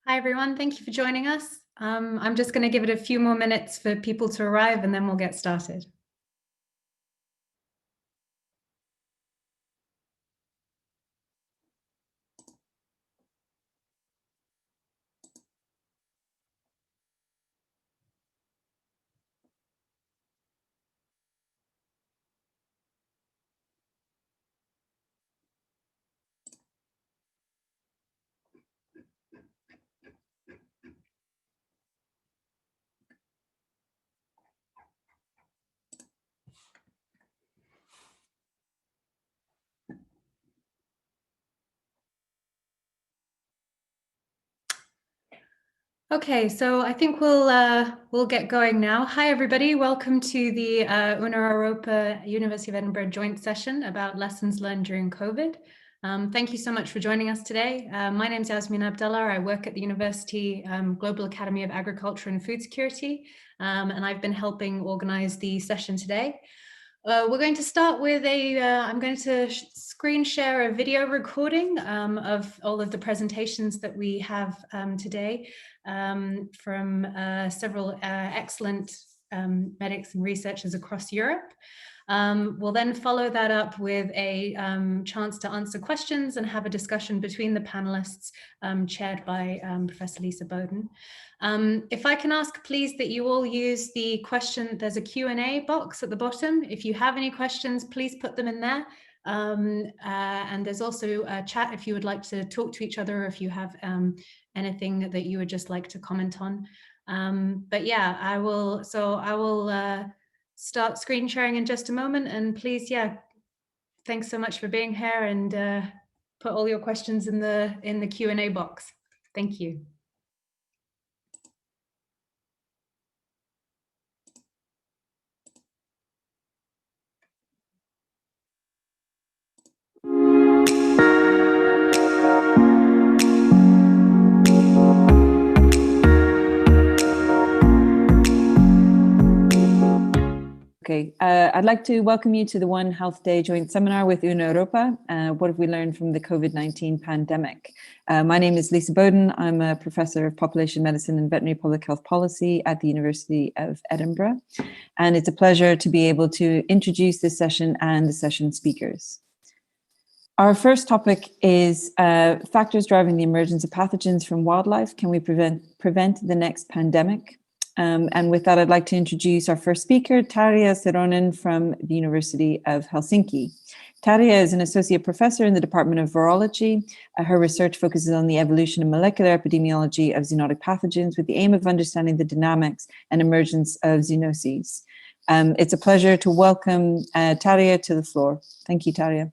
Hi, everyone. Thank you for joining us. I'm just going to give it a few more minutes for people to arrive, and then we'll get started. Okay, so I think we'll get going now. Hi, everybody. Welcome to the Una Europa University of Edinburgh joint session about lessons learned during COVID. Thank you so much for joining us today. My name is Yasmin Abdullah. I work at the University Global Academy of Agriculture and Food Security, and I've been helping organize the session today. We're going to start with I'm going to screen share a video recording of all of the presentations that we have today from several excellent medics and researchers across Europe. We'll then follow that up with a chance to answer questions and have a discussion between the panelists chaired by Professor Lisa Boden. If I can ask, please, that you all use the question, there's a Q&A box at the bottom. If you have any questions, please put them in there. And there's also a chat if you would like to talk to each other, or if you have anything that you would just like to comment on. But yeah, I will start screen sharing in just a moment. And please, yeah, thanks so much for being here, and put all your questions in the Q&A box. Thank you. Okay, I'd like to welcome you to the One Health Day joint seminar with Una Europa. What have we learned from the COVID-19 pandemic? My name is Lisa Boden. I'm a professor of population medicine and veterinary public health policy at the University of Edinburgh. And it's a pleasure to be able to introduce this session and the session speakers. Our first topic is factors driving the emergence of pathogens from wildlife. Can we prevent the next pandemic? And with that, I'd like to introduce our first speaker, Tarja Sironen from the University of Helsinki. Tarja is an associate professor in the Department of Virology. Her research focuses on the evolution and molecular epidemiology of zoonotic pathogens with the aim of understanding the dynamics and emergence of zoonoses. It's a pleasure to welcome Tarja to the floor. Thank you, Tarja.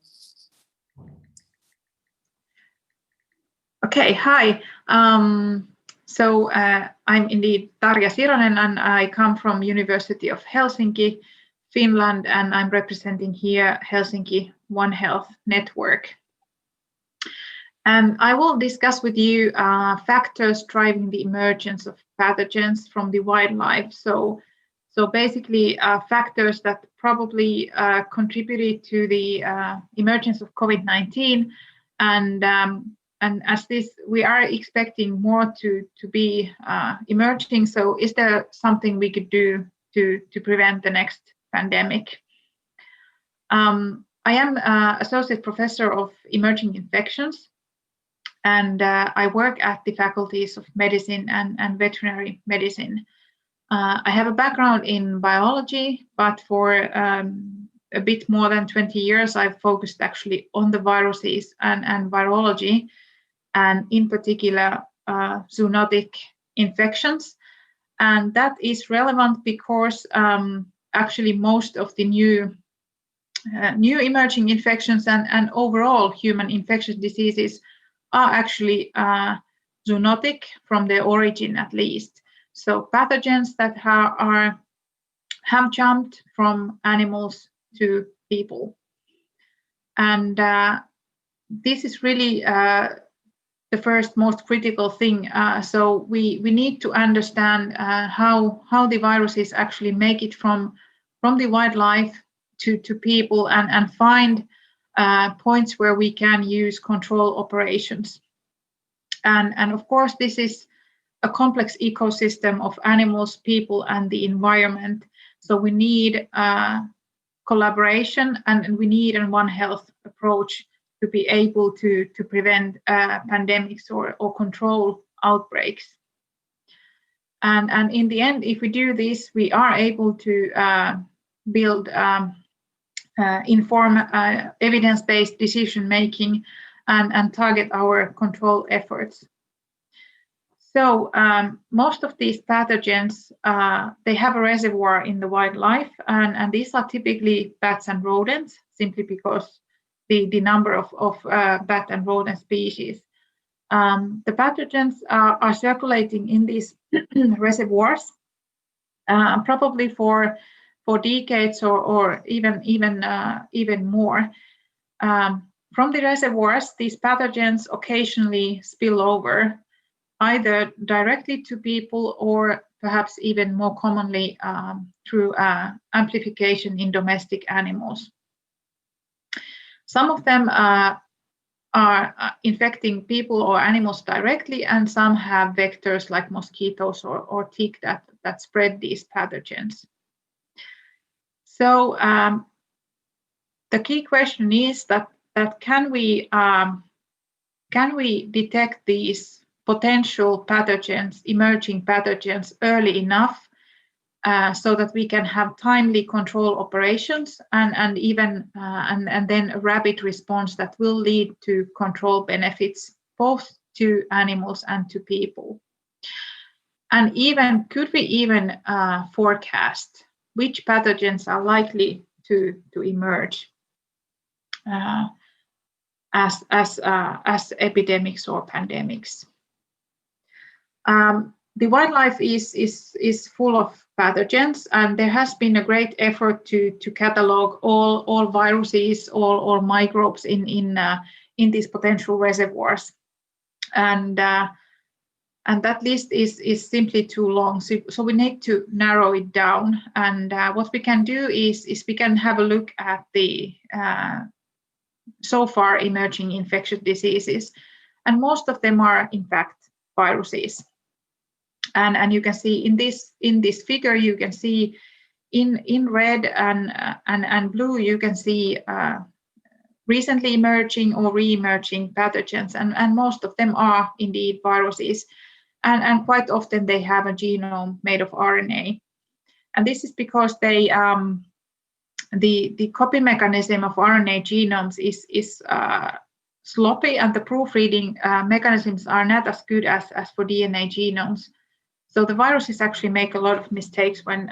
Okay, hi. So I'm indeed Tarja Sironen, and I come from University of Helsinki, Finland, and I'm representing here Helsinki One Health Network. And I will discuss with you factors driving the emergence of pathogens from the wildlife. So basically factors that probably contributed to the emergence of COVID-19, and as this, we are expecting more to be emerging. So is there something we could do to prevent the next pandemic? I am associate professor of emerging infections, and I work at the faculties of medicine and veterinary medicine. I have a background in biology, but for a bit more than 20 years, I've focused actually on the viruses and virology, and in particular zoonotic infections. And that is relevant because actually most of the new emerging infections and overall human infectious diseases are actually zoonotic from their origin, at least. So pathogens that have jumped from animals to people. And this is really the first most critical thing. So we need to understand how the viruses actually make it from the wildlife to people, and find points where we can use control operations. And of course, this is a complex ecosystem of animals, people, and the environment. So we need collaboration, and we need a One Health approach to be able to prevent pandemics or control outbreaks. And in the end, if we do this, we are able to build inform evidence-based decision making and target our control efforts. So most of these pathogens, they have a reservoir in the wildlife, and these are typically bats and rodents, simply because the number of bat and rodent species. The pathogens are circulating in these reservoirs, probably for decades or even more. From the reservoirs, these pathogens occasionally spill over, either directly to people or perhaps even more commonly through amplification in domestic animals. Some of them are infecting people or animals directly, and some have vectors like mosquitoes or tick that spread these pathogens. So the key question is that can we detect these potential pathogens, emerging pathogens, early enough so that we can have timely control operations and then a rapid response that will lead to control benefits both to animals and to people. And could we even forecast which pathogens are likely to emerge as epidemics or pandemics? The wildlife is full of pathogens, and there has been a great effort to catalog all viruses, all microbes in these potential reservoirs, and that list is simply too long. So we need to narrow it down. And what we can do is we can have a look at the so far emerging infectious diseases, and most of them are in fact viruses. And you can see in this figure, you can see in red and blue, you can see recently emerging or re-emerging pathogens, and most of them are indeed viruses, and quite often they have a genome made of RNA, and this is because they the copy mechanism of RNA genomes is sloppy, and the proofreading mechanisms are not as good as for DNA genomes. So the viruses actually make a lot of mistakes when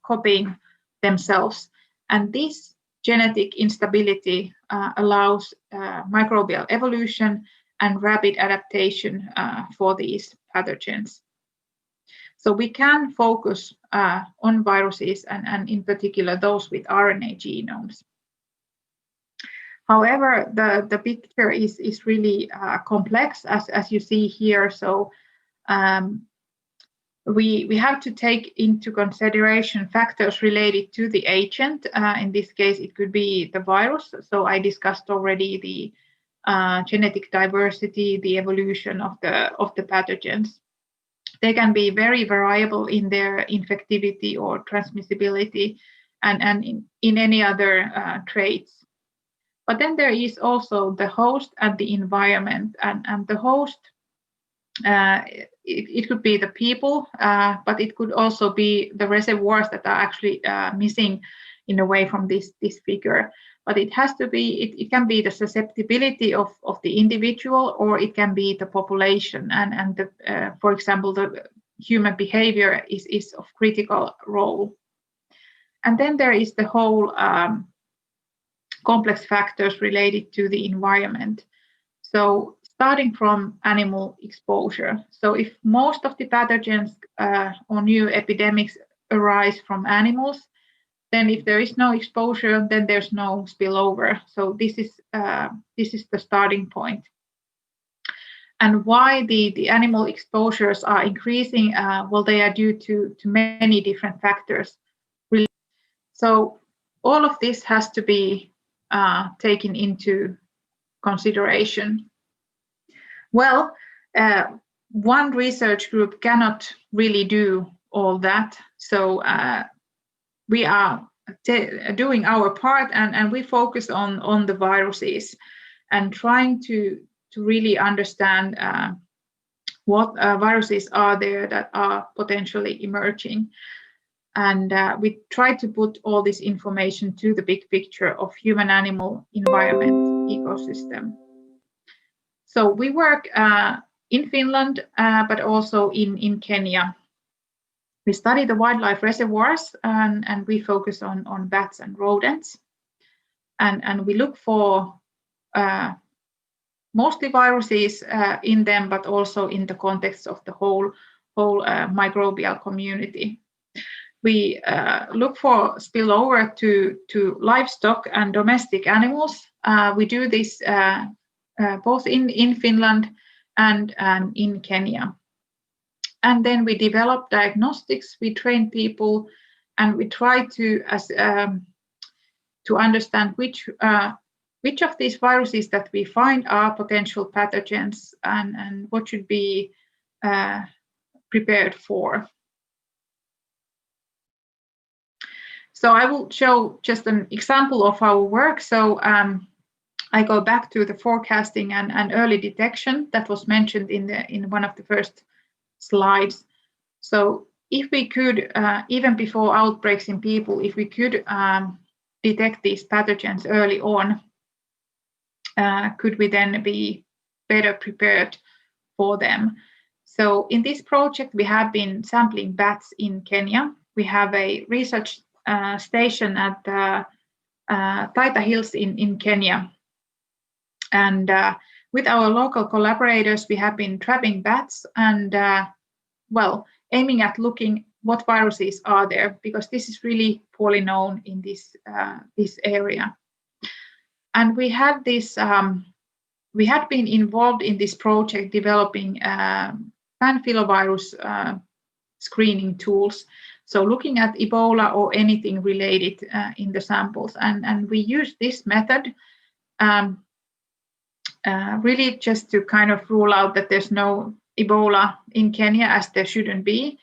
copying themselves. And this genetic instability allows microbial evolution and rapid adaptation for these pathogens. So we can focus on viruses and in particular those with RNA genomes. However, the picture is really complex, as you see here. So we have to take into consideration factors related to the agent. In this case, it could be the virus. So I discussed already the genetic diversity, the evolution of the pathogens. They can be very variable in their infectivity or transmissibility and in any other traits. But then there is also the host and the environment, and the host, it could be the people, but it could also be the reservoirs that are actually missing in a way from this figure. But it has to be, it can be the susceptibility of the individual, or it can be the population, and the, for example, the human behavior is of critical role. And then there is the whole complex factors related to the environment. So starting from animal exposure. So if most of the pathogens or new epidemics arise from animals, then if there is no exposure, then there's no spillover. So this is the starting point. And why the animal exposures are increasing? Well, they are due to many different factors. So all of this has to be taken into consideration. Well, one research group cannot really do all that. So we are doing our part, and we focus on the viruses and trying to really understand what viruses are there that are potentially emerging. And we try to put all this information to the big picture of human-animal environment ecosystem. So we work in Finland, but also in Kenya. We study the wildlife reservoirs, and we focus on bats and rodents. And we look for mostly viruses in them, but also in the context of the whole microbial community. We look for spillover to livestock and domestic animals. We do this both in Finland and in Kenya. And then we develop diagnostics, we train people, and we try to understand which of these viruses that we find are potential pathogens and what should be prepared for. So I will show just an example of our work. So I go back to the forecasting and early detection that was mentioned in one of the first slides. So if we could, even before outbreaks in people, if we could detect these pathogens early on, could we then be better prepared for them? So in this project, we have been sampling bats in Kenya. We have a research station at Taita Hills in Kenya. And with our local collaborators, we have been trapping bats and, aiming at looking what viruses are there, because this is really poorly known in this area. And we had this, we had been involved in this project developing panfilovirus screening tools. So looking at Ebola or anything related in the samples. And we use this method really just to kind of rule out that there's no Ebola in Kenya, as there shouldn't be.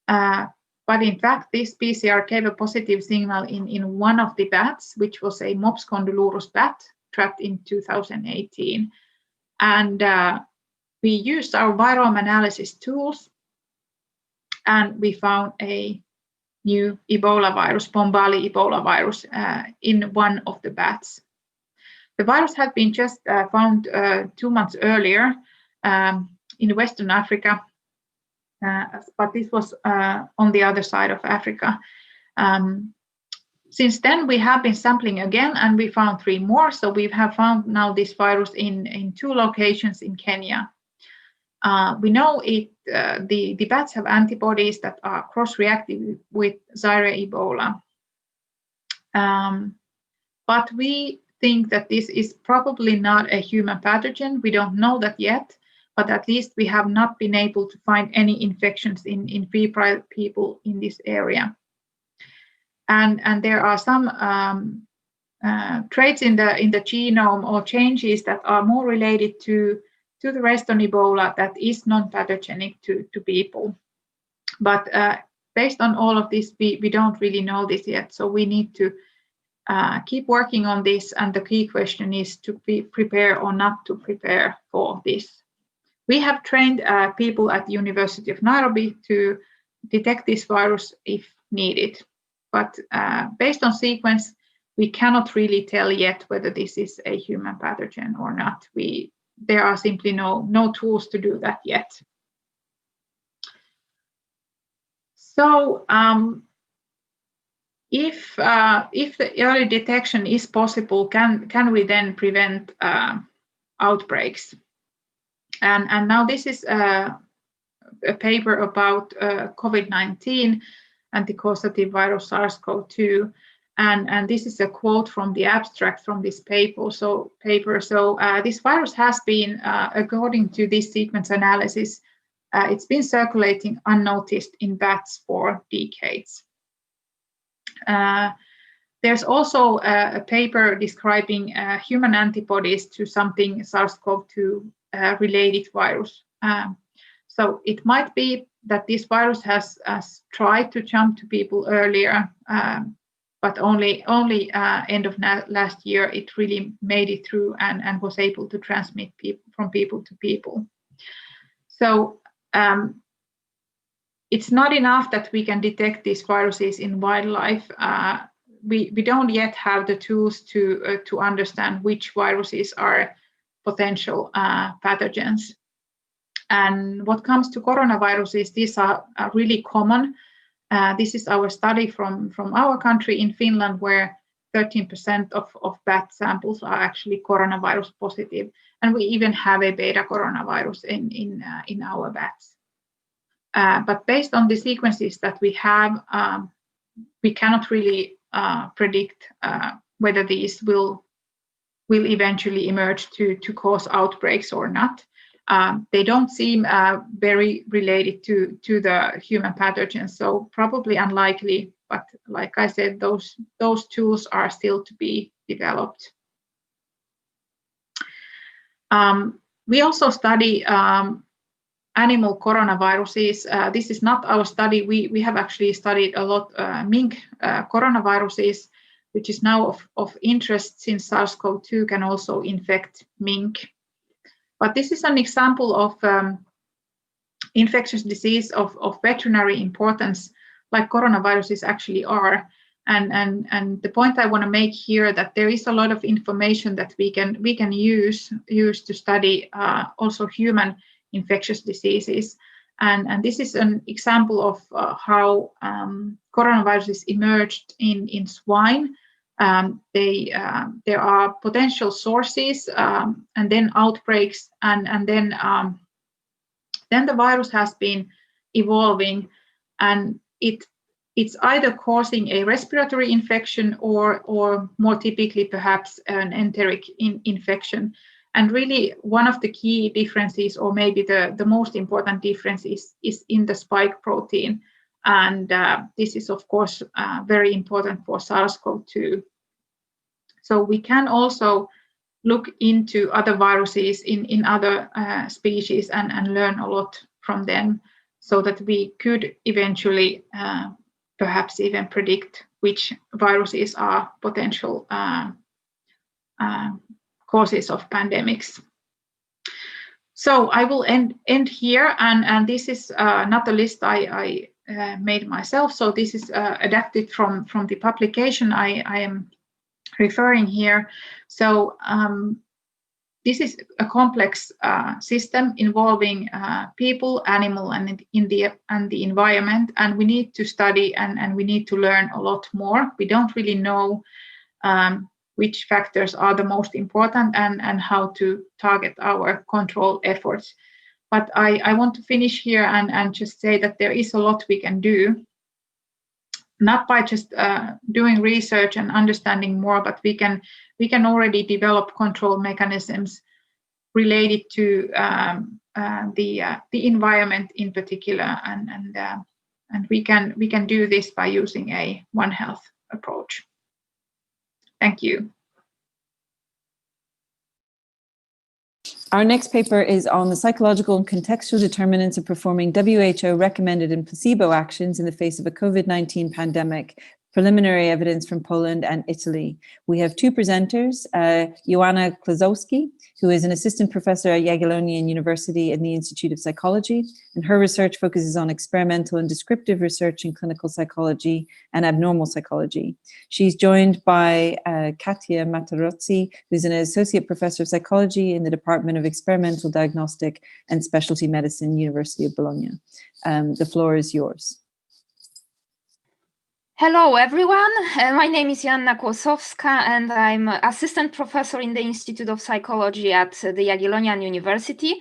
But in fact, this PCR gave a positive signal in one of the bats, which was a Mops condylurus bat trapped in 2018. And we used our virome analysis tools, and we found a new Ebola virus, Bombali Ebola virus, in one of the bats. The virus had been just found 2 months earlier in Western Africa, but this was on the other side of Africa. Since then, we have been sampling again, and we found 3 more. So we have found now this virus in 2 locations in Kenya. We know the bats have antibodies that are cross-reactive with Zaire Ebola. But we think that this is probably not a human pathogen. We don't know that yet, but at least we have not been able to find any infections in febrile people in this area. And there are some traits in the genome or changes that are more related to the rest on Ebola that is non-pathogenic to people. But based on all of this, we don't really know this yet. So we need to keep working on this. And the key question is to prepare or not to prepare for this. We have trained people at the University of Nairobi to detect this virus if needed. But based on sequence, we cannot really tell yet whether this is a human pathogen or not. There are simply no tools to do that yet. So if the early detection is possible, can we then prevent outbreaks? And now this is a paper about COVID-19 and the causative virus SARS-CoV-2. And this is a quote from the abstract from this paper. So this virus has been, according to this sequence analysis, it's been circulating unnoticed in bats for decades. There's also a paper describing human antibodies to something SARS-CoV-2 related virus. So it might be that this virus has tried to jump to people earlier, but only end of last year it really made it through and was able to transmit from people to people. So it's not enough that we can detect these viruses in wildlife. We don't yet have the tools to understand which viruses are potential pathogens. And what comes to coronaviruses, these are really common. This is our study from our country in Finland, where 13% of bat samples are actually coronavirus positive, and we even have a beta coronavirus in our bats. But based on the sequences that we have, we cannot really predict whether these will eventually emerge to cause outbreaks or not. They don't seem very related to the human pathogens, so probably unlikely. But like I said, those tools are still to be developed. We also study animal coronaviruses. This is not our study. We have actually studied a lot mink coronaviruses, which is now of interest since SARS-CoV-2 can also infect mink. But this is an example of infectious disease of veterinary importance, like coronaviruses actually are. And the point I want to make here that there is a lot of information that we can use to study also human infectious diseases. And this is an example of how coronaviruses emerged in swine. There are potential sources and then outbreaks, and then the virus has been evolving, and it's either causing a respiratory infection or more typically perhaps an enteric infection. And really one of the key differences, or maybe the most important difference, is in the spike protein. And this is, of course, very important for SARS-CoV-2. So we can also look into other viruses in other species and learn a lot from them, so that we could eventually perhaps even predict which viruses are potential causes of pandemics. So I will end here, and this is not a list I made myself. So this is adapted from the publication I am referring here. So this is a complex system involving people, animal, and the environment, and we need to study and we need to learn a lot more. We don't really know which factors are the most important and how to target our control efforts. But I want to finish here and just say that there is a lot we can do, not by just doing research and understanding more, but we can already develop control mechanisms related to the environment in particular, and we can do this by using a One Health approach. Thank you. Our next paper is on the psychological and contextual determinants of performing WHO recommended and placebo actions in the face of a COVID-19 pandemic, preliminary evidence from Poland and Italy. We have two presenters, Joanna Kłosowska, who is an assistant professor at Jagiellonian University in the Institute of Psychology, and her research focuses on experimental and descriptive research in clinical psychology and abnormal psychology. She's joined by Katia Mattarozzi, who's an associate professor of psychology in the Department of Experimental Diagnostic and Specialty Medicine, University of Bologna. The floor is yours. Hello, everyone. My name is Joanna Kłosowska, and I'm assistant professor in the Institute of Psychology at the Jagiellonian University.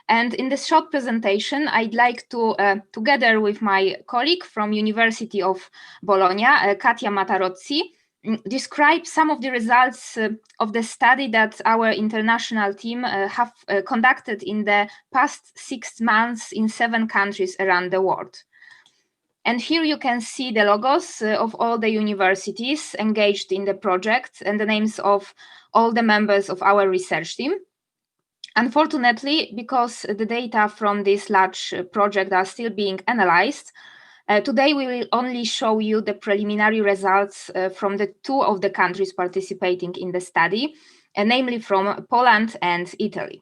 And in this short presentation, I'd like to, together with my colleague from University of Bologna, Katia Mattarozzi, describe some of the results of the study that our international team have conducted in the past 6 months in 7 countries around the world. And here you can see the logos of all the universities engaged in the project and the names of all the members of our research team. Unfortunately, because the data from this large project are still being analyzed, today we will only show you the preliminary results from the two of the countries participating in the study, namely from Poland and Italy.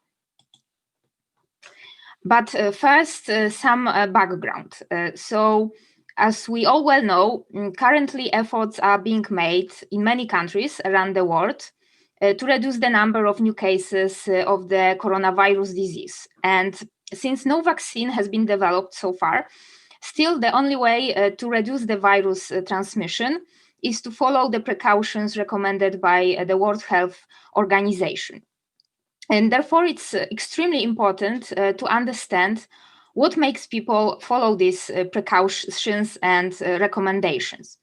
But first, some background. So, as we all well know, currently efforts are being made in many countries around the world to reduce the number of new cases of the coronavirus disease. And since no vaccine has been developed so far, still the only way to reduce the virus transmission is to follow the precautions recommended by the World Health Organization. And therefore, it's extremely important to understand what makes people follow these precautions and recommendations.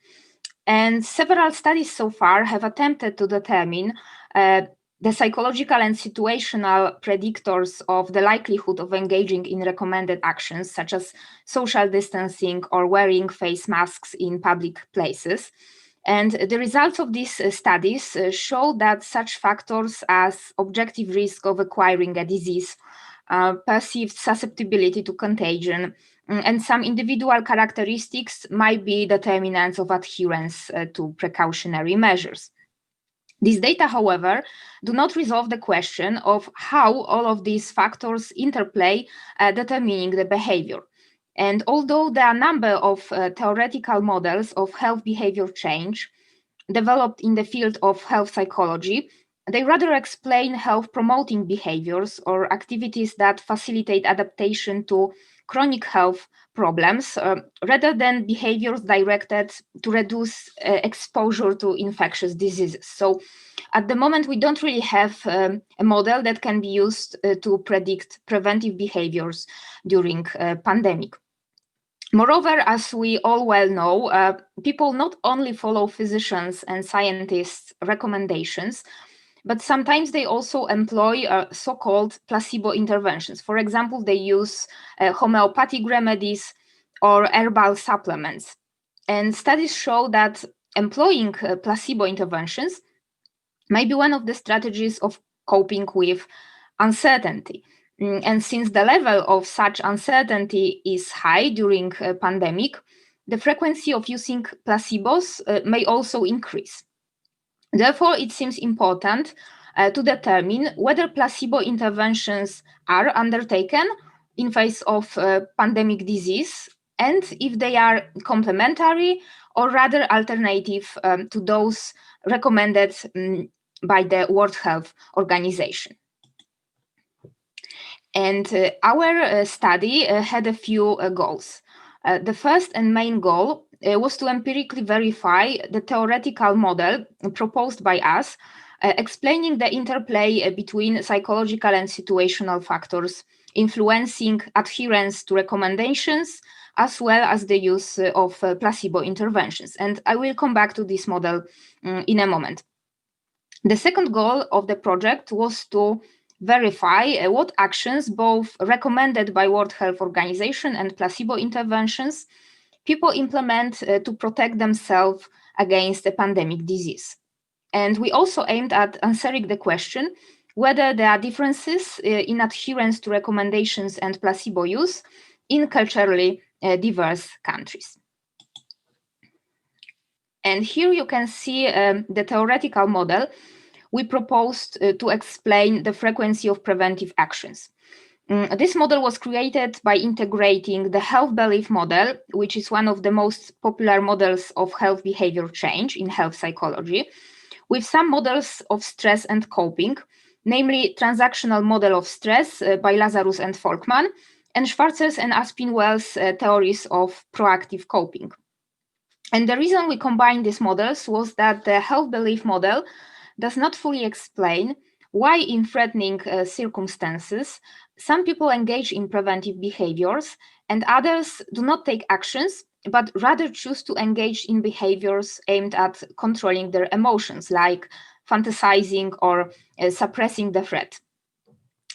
And several studies so far have attempted to determine the psychological and situational predictors of the likelihood of engaging in recommended actions, such as social distancing or wearing face masks in public places. And the results of these studies show that such factors as objective risk of acquiring a disease, perceived susceptibility to contagion, and some individual characteristics might be determinants of adherence to precautionary measures. These data, however, do not resolve the question of how all of these factors interplay, determining the behavior. And although there are a number of theoretical models of health behavior change developed in the field of health psychology, they rather explain health-promoting behaviors or activities that facilitate adaptation to chronic health problems, rather than behaviors directed to reduce exposure to infectious diseases. So at the moment, we don't really have a model that can be used to predict preventive behaviors during a pandemic. Moreover, as we all well know, people not only follow physicians' and scientists' recommendations, but sometimes they also employ so-called placebo interventions. For example, they use homeopathic remedies or herbal supplements. And studies show that employing placebo interventions may be one of the strategies of coping with uncertainty. And since the level of such uncertainty is high during a pandemic, the frequency of using placebos may also increase. Therefore, it seems important to determine whether placebo interventions are undertaken in face of pandemic disease, and if they are complementary or rather alternative to those recommended by the World Health Organization. And our study had a few goals. The first and main goal was to empirically verify the theoretical model proposed by us, explaining the interplay between psychological and situational factors influencing adherence to recommendations, as well as the use of placebo interventions. And I will come back to this model in a moment. The second goal of the project was to verify what actions, both recommended by World Health Organization and placebo interventions, people implement to protect themselves against a pandemic disease. And we also aimed at answering the question whether there are differences in adherence to recommendations and placebo use in culturally diverse countries. And here you can see the theoretical model we proposed to explain the frequency of preventive actions. This model was created by integrating the health belief model, which is one of the most popular models of health behavior change in health psychology, with some models of stress and coping, namely transactional model of stress by Lazarus and Folkman, and Schwarzer's and Aspinwell's theories of proactive coping. And the reason we combined these models was that the health belief model does not fully explain why in threatening circumstances some people engage in preventive behaviors and others do not take actions, but rather choose to engage in behaviors aimed at controlling their emotions, like fantasizing or suppressing the threat.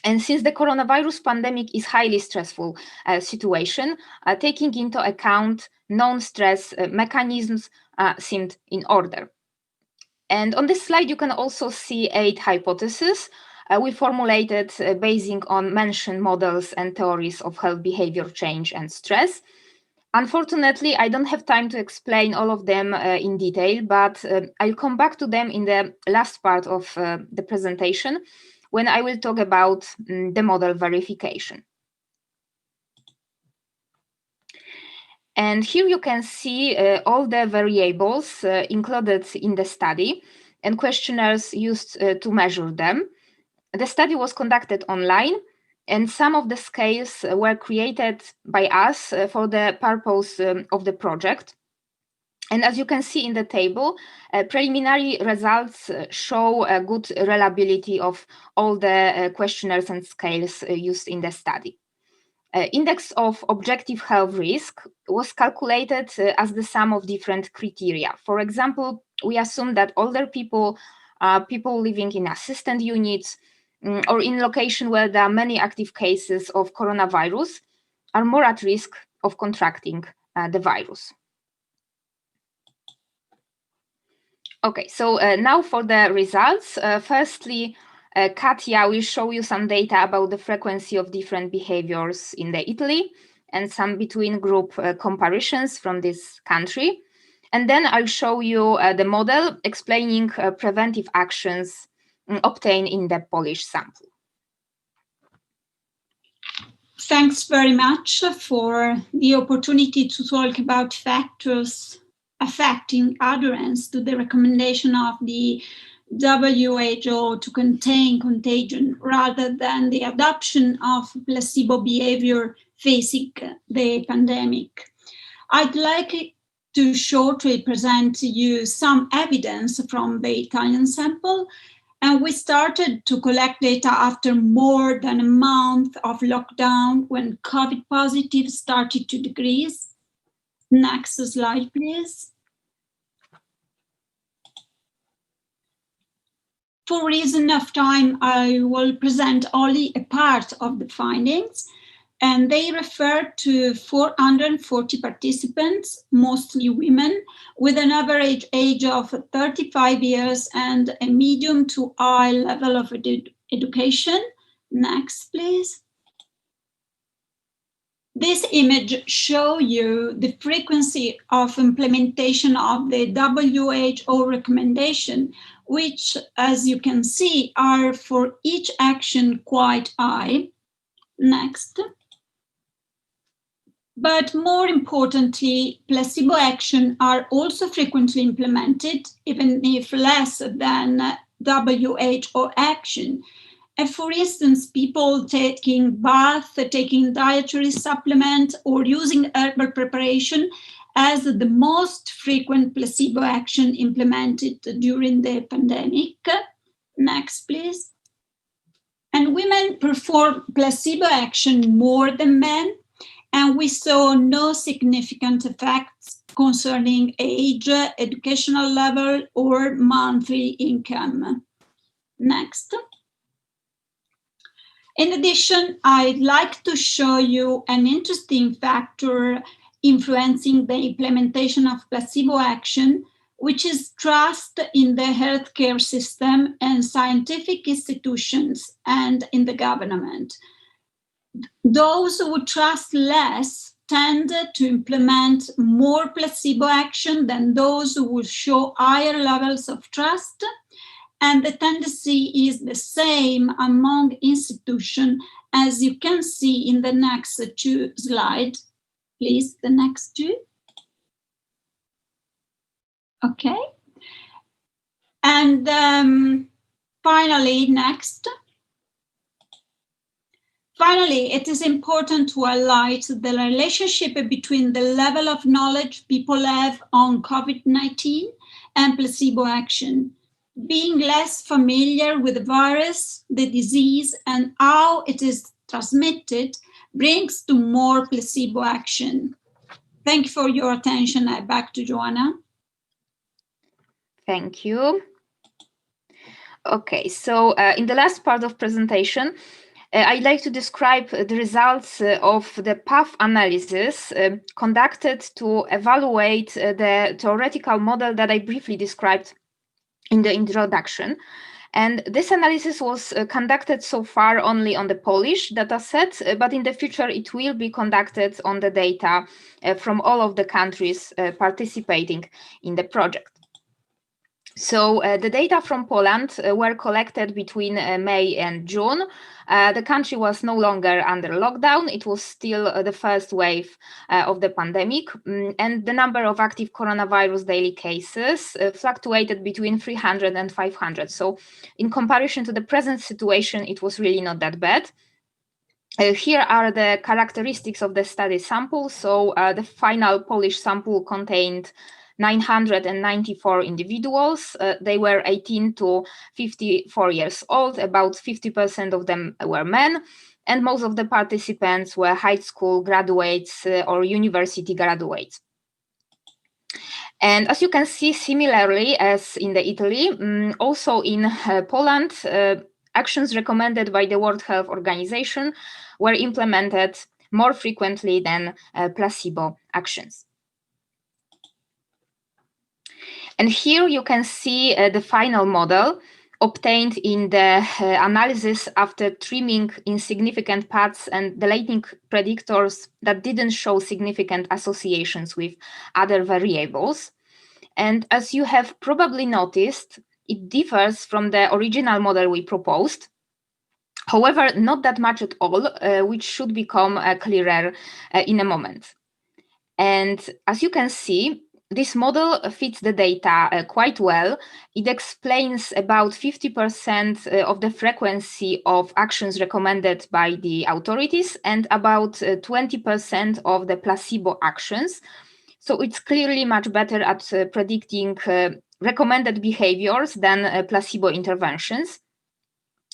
And since the coronavirus pandemic is a highly stressful situation, taking into account non-stress mechanisms seemed in order. And on this slide, you can also see 8 hypotheses we formulated basing on mentioned models and theories of health behavior change and stress. Unfortunately, I don't have time to explain all of them in detail, but I'll come back to them in the last part of the presentation when I will talk about the model verification. And here you can see all the variables included in the study and questionnaires used to measure them. The study was conducted online, and some of the scales were created by us for the purpose of the project. And as you can see in the table, preliminary results show a good reliability of all the questionnaires and scales used in the study. Index of objective health risk was calculated as the sum of different criteria. For example, we assume that older people, people living in assisted units, or in location where there are many active cases of coronavirus are more at risk of contracting the virus. Okay, so now for the results. Firstly, Katia will show you some data about the frequency of different behaviors in Italy and some between group comparisons from this country. And then I'll show you the model explaining preventive actions obtained in the Polish sample. Thanks very much for the opportunity to talk about factors affecting adherence to the recommendation of the WHO to contain contagion rather than the adoption of placebo behavior facing the pandemic. I'd like to shortly present to you some evidence from the Italian sample. And we started to collect data after more than a month of lockdown when COVID positive started to decrease. Next slide, please. For reason of time, I will present only a part of the findings, and they refer to 440 participants, mostly women, with an average age of 35 years and a medium to high level of education. Next, please. This image shows you the frequency of implementation of the WHO recommendation, which, as you can see, are for each action quite high. Next. But more importantly, placebo action are also frequently implemented, even if less than WHO action. And for instance, people taking bath, taking dietary supplement, or using herbal preparation as the most frequent placebo action implemented during the pandemic. Next, please. And women perform placebo action more than men, and we saw no significant effects concerning age, educational level, or monthly income. Next. In addition, I'd like to show you an interesting factor influencing the implementation of placebo action, which is trust in the healthcare system and scientific institutions and in the government. Those who trust less tend to implement more placebo action than those who will show higher levels of trust. And the tendency is the same among institutions, as you can see in the next two slides. Please, the next two. Okay. And finally, next. Finally, it is important to highlight the relationship between the level of knowledge people have on COVID-19 and placebo action. Being less familiar with the virus, the disease, and how it is transmitted brings to more placebo action. Thank you for your attention. Back to Joanna. Thank you. Okay, so in the last part of presentation, I'd like to describe the results of the path analysis conducted to evaluate the theoretical model that I briefly described in the introduction. And this analysis was conducted so far only on the Polish dataset, but in the future it will be conducted on the data from all of the countries participating in the project. So the data from Poland were collected between May and June. The country was no longer under lockdown. It was still the first wave of the pandemic, and the number of active coronavirus daily cases fluctuated between 300 and 500. So in comparison to the present situation, it was really not that bad. Here are the characteristics of the study sample. So the final Polish sample contained 994 individuals. They were 18 to 54 years old. About 50% of them were men, and most of the participants were high school graduates or university graduates. And as you can see, similarly as in the Italy, also in Poland, actions recommended by the World Health Organization were implemented more frequently than placebo actions. And here you can see the final model obtained in the analysis after trimming insignificant paths and deleting predictors that didn't show significant associations with other variables. And as you have probably noticed, it differs from the original model we proposed. However, not that much at all, which should become clearer in a moment. And as you can see, this model fits the data quite well. It explains about 50% of the frequency of actions recommended by the authorities and about 20% of the placebo actions. So it's clearly much better at predicting recommended behaviors than placebo interventions.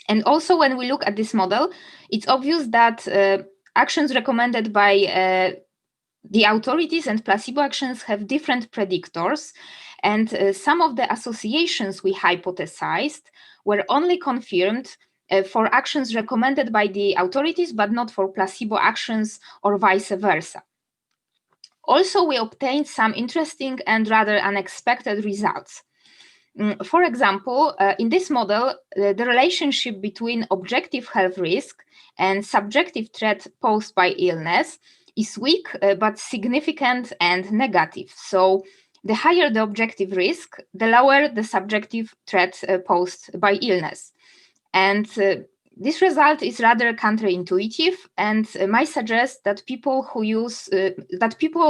And also when we look at this model, it's obvious that actions recommended by the authorities and placebo actions have different predictors, and some of the associations we hypothesized were only confirmed for actions recommended by the authorities, but not for placebo actions or vice versa. Also, we obtained some interesting and rather unexpected results. For example, in this model, the relationship between objective health risk and subjective threat posed by illness is weak, but significant and negative. So the higher the objective risk, the lower the subjective threat posed by illness. And this result is rather counterintuitive and might suggest that people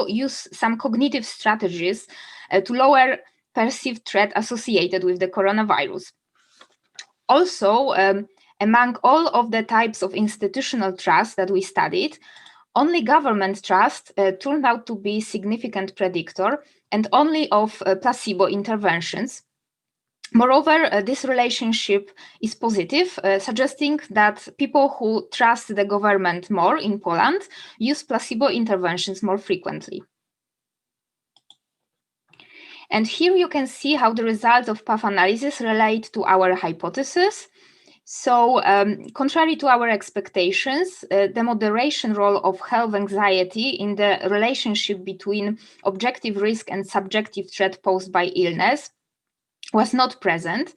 use some cognitive strategies to lower perceived threat associated with the coronavirus. Also, among all of the types of institutional trust that we studied, only government trust turned out to be a significant predictor, and only of placebo interventions. Moreover, this relationship is positive, suggesting that people who trust the government more in Poland use placebo interventions more frequently. And here you can see how the results of path analysis relate to our hypothesis. So, contrary to our expectations, the moderation role of health anxiety in the relationship between objective risk and subjective threat posed by illness was not present.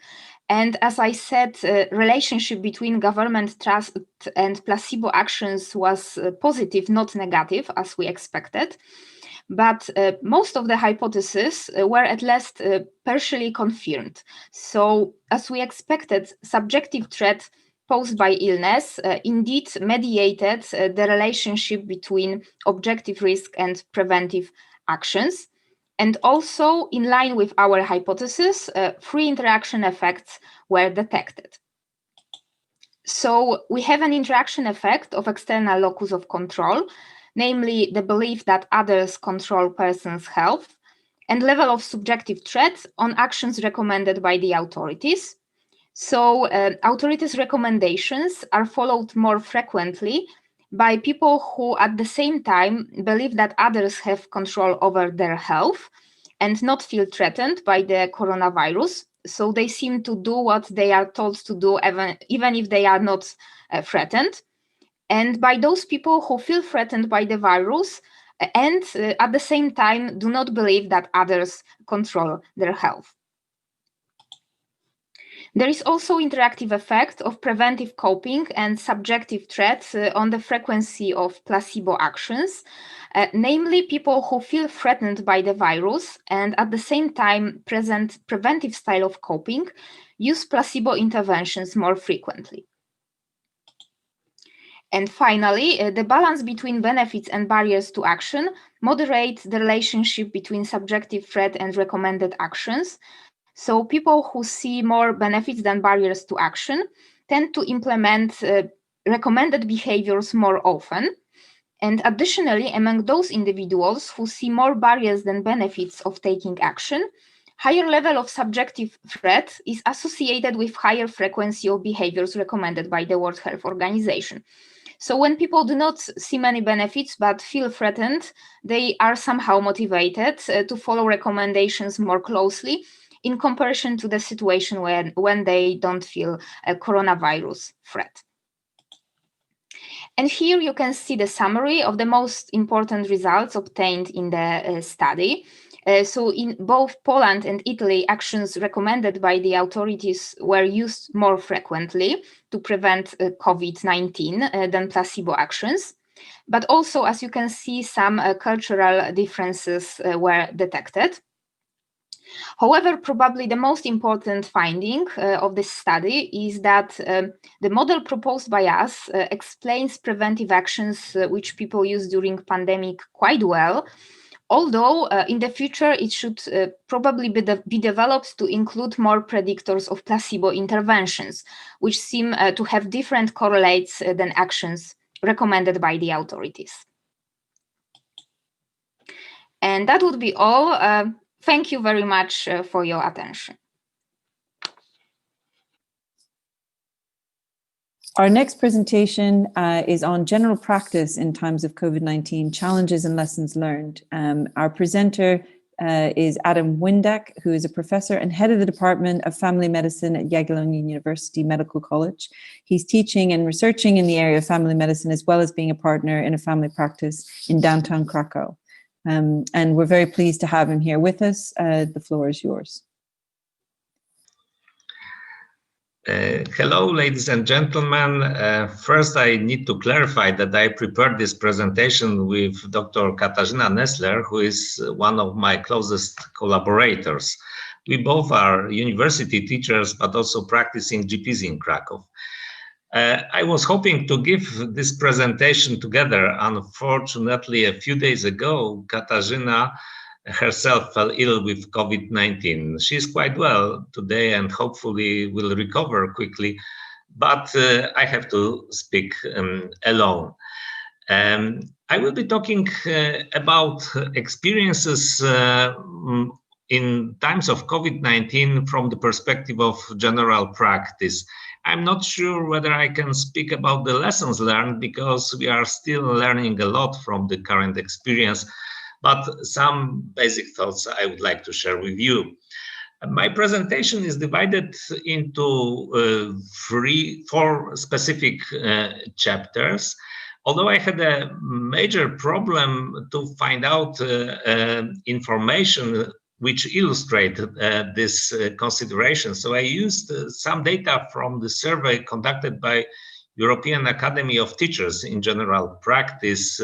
And as I said, relationship between government trust and placebo actions was positive, not negative, as we expected. But most of the hypotheses were at least partially confirmed. So, as we expected, subjective threat posed by illness indeed mediated the relationship between objective risk and preventive actions. And also, in line with our hypothesis, free interaction effects were detected. So, we have an interaction effect of external locus of control, namely the belief that others control persons' health, and level of subjective threat on actions recommended by the authorities. So authorities' recommendations are followed more frequently by people who at the same time believe that others have control over their health and not feel threatened by the coronavirus. So they seem to do what they are told to do even if they are not threatened. And by those people who feel threatened by the virus and at the same time do not believe that others control their health. There is also interactive effect of preventive coping and subjective threats on the frequency of placebo actions, namely people who feel threatened by the virus and at the same time present preventive style of coping use placebo interventions more frequently. And finally, the balance between benefits and barriers to action moderates the relationship between subjective threat and recommended actions. So people who see more benefits than barriers to action tend to implement recommended behaviors more often. And additionally, among those individuals who see more barriers than benefits of taking action, higher level of subjective threat is associated with higher frequency of behaviors recommended by the World Health Organization. So when people do not see many benefits but feel threatened, they are somehow motivated to follow recommendations more closely in comparison to the situation when they don't feel a coronavirus threat. And here you can see the summary of the most important results obtained in the study. So in both Poland and Italy, actions recommended by the authorities were used more frequently to prevent COVID-19 than placebo actions. But also, as you can see, some cultural differences were detected. However, probably the most important finding of this study is that the model proposed by us explains preventive actions which people use during pandemic quite well, although in the future it should probably be developed to include more predictors of placebo interventions, which seem to have different correlates than actions recommended by the authorities. And that would be all. Thank you very much for your attention. Our next presentation is on general practice in times of COVID-19, challenges and lessons learned. Our presenter is Adam Windak, who is a professor and head of the Department of Family Medicine at Jagiellonian University Medical College. He's teaching and researching in the area of family medicine, as well as being a partner in a family practice in downtown Krakow. And we're very pleased to have him here with us. The floor is yours. Hello, ladies and gentlemen. First, I need to clarify that I prepared this presentation with Dr. Katarzyna Nessler, who is one of my closest collaborators. We both are university teachers, but also practicing GPs in Krakow. I was hoping to give this presentation together. Unfortunately, a few days ago, Katarzyna herself fell ill with COVID-19. She's quite well today and hopefully will recover quickly, but I have to speak alone. I will be talking about experiences in times of COVID-19 from the perspective of general practice. I'm not sure whether I can speak about the lessons learned because we are still learning a lot from the current experience, but some basic thoughts I would like to share with you. My presentation is divided into four specific chapters. Although I had a major problem to find out information which illustrated this consideration. So I used some data from the survey conducted by European Academy of Teachers in General Practice,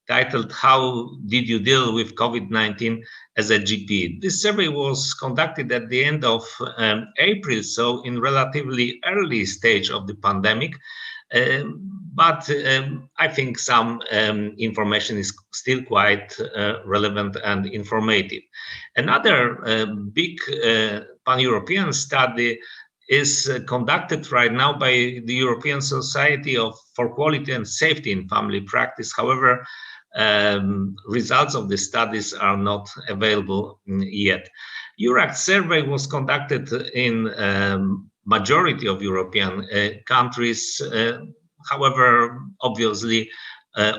titled "How Did You Deal with COVID-19 as a GP?" This survey was conducted at the end of April, so in relatively early stage of the pandemic. But I think some information is still quite relevant and informative. Another big pan-European study is conducted right now by the European Society for Quality and Safety in Family Practice. However, results of the studies are not available yet. EURAC survey was conducted in majority of European countries. However, obviously,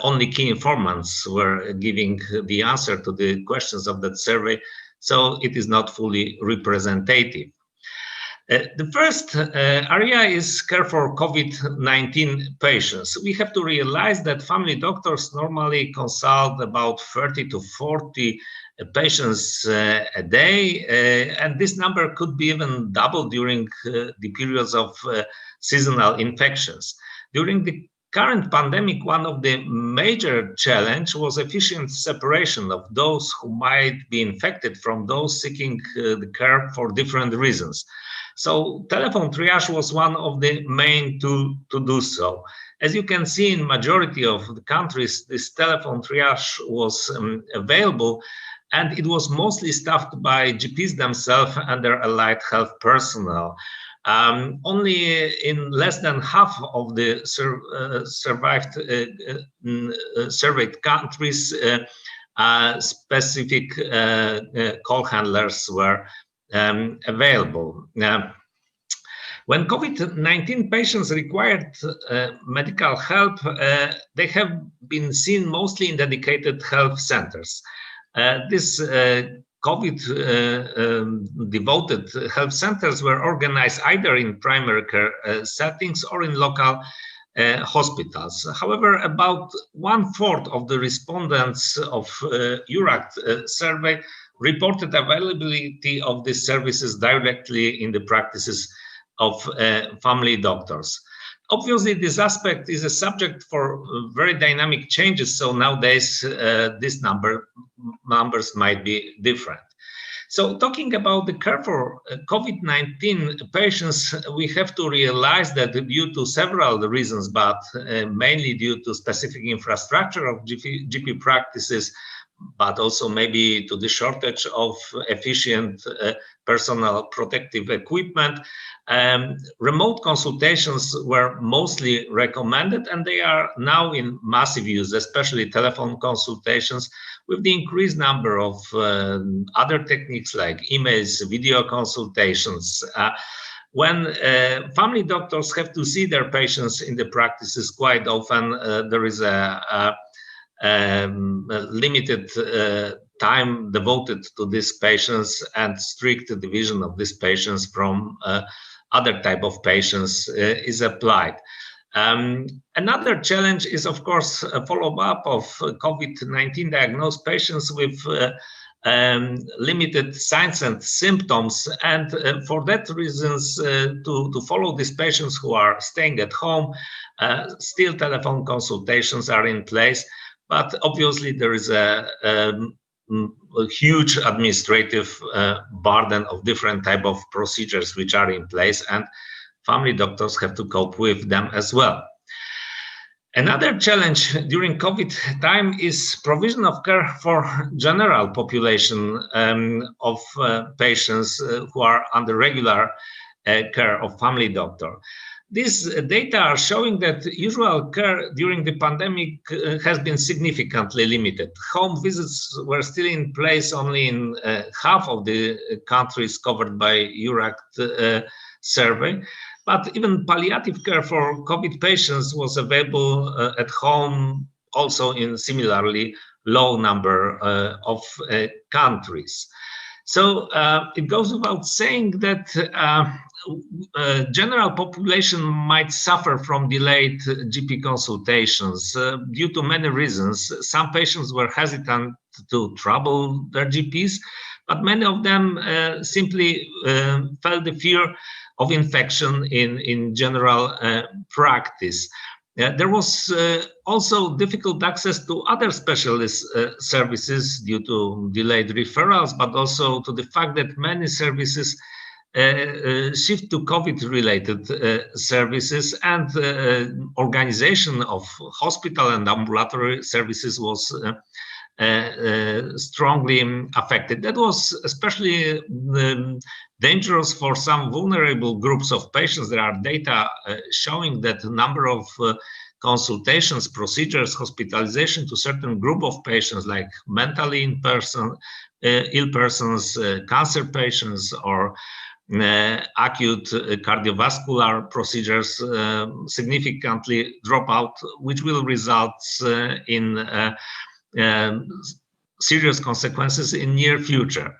only key informants were giving the answer to the questions of that survey, so it is not fully representative. The first area is care for COVID-19 patients. We have to realize that family doctors normally consult about 30 to 40 patients a day, and this number could be even double during the periods of seasonal infections. During the current pandemic, one of the major challenges was efficient separation of those who might be infected from those seeking the care for different reasons. So telephone triage was one of the main tools to do so. As you can see, in majority of the countries, this telephone triage was available, and it was mostly staffed by GPs themselves and their allied health personnel. Only in less than half of the surveyed countries, specific call handlers were available. When COVID-19 patients required medical help, they have been seen mostly in dedicated health centers. This COVID-devoted health centers were organized either in primary care settings or in local hospitals. However, about 1/4 of the respondents of EURACT survey reported availability of these services directly in the practices of family doctors. Obviously, this aspect is a subject for very dynamic changes, so nowadays these numbers might be different. So talking about the care for COVID-19 patients, we have to realize that due to several reasons, but mainly due to specific infrastructure of GP practices, but also maybe to the shortage of efficient personal protective equipment, remote consultations were mostly recommended, and they are now in massive use, especially telephone consultations, with the increased number of other techniques like emails, video consultations. When family doctors have to see their patients in the practices, quite often there is a limited time devoted to these patients, and strict division of these patients from other type of patients is applied. Another challenge is, of course, a follow-up of COVID-19 diagnosed patients with limited signs and symptoms, and for that reasons, to follow these patients who are staying at home, still telephone consultations are in place, but obviously there is a huge administrative burden of different type of procedures which are in place, and family doctors have to cope with them as well. Another challenge during COVID time is provision of care for general population of patients who are under regular care of family doctor. These data are showing that usual care during the pandemic has been significantly limited. Home visits were still in place only in half of the countries covered by EURACT survey. But even palliative care for COVID patients was available at home also in similarly low number of countries. So it goes without saying that general population might suffer from delayed GP consultations due to many reasons. Some patients were hesitant to trouble their GPs, but many of them simply felt the fear of infection in general practice. There was also difficult access to other specialist services due to delayed referrals, but also to the fact that many services shift to COVID-related services, and organization of hospital and ambulatory services was strongly affected. That was especially dangerous for some vulnerable groups of patients. There are data showing that the number of consultations, procedures, hospitalization to certain group of patients like mentally ill persons, cancer patients, or acute cardiovascular procedures significantly drop out, which will result in serious consequences in near future.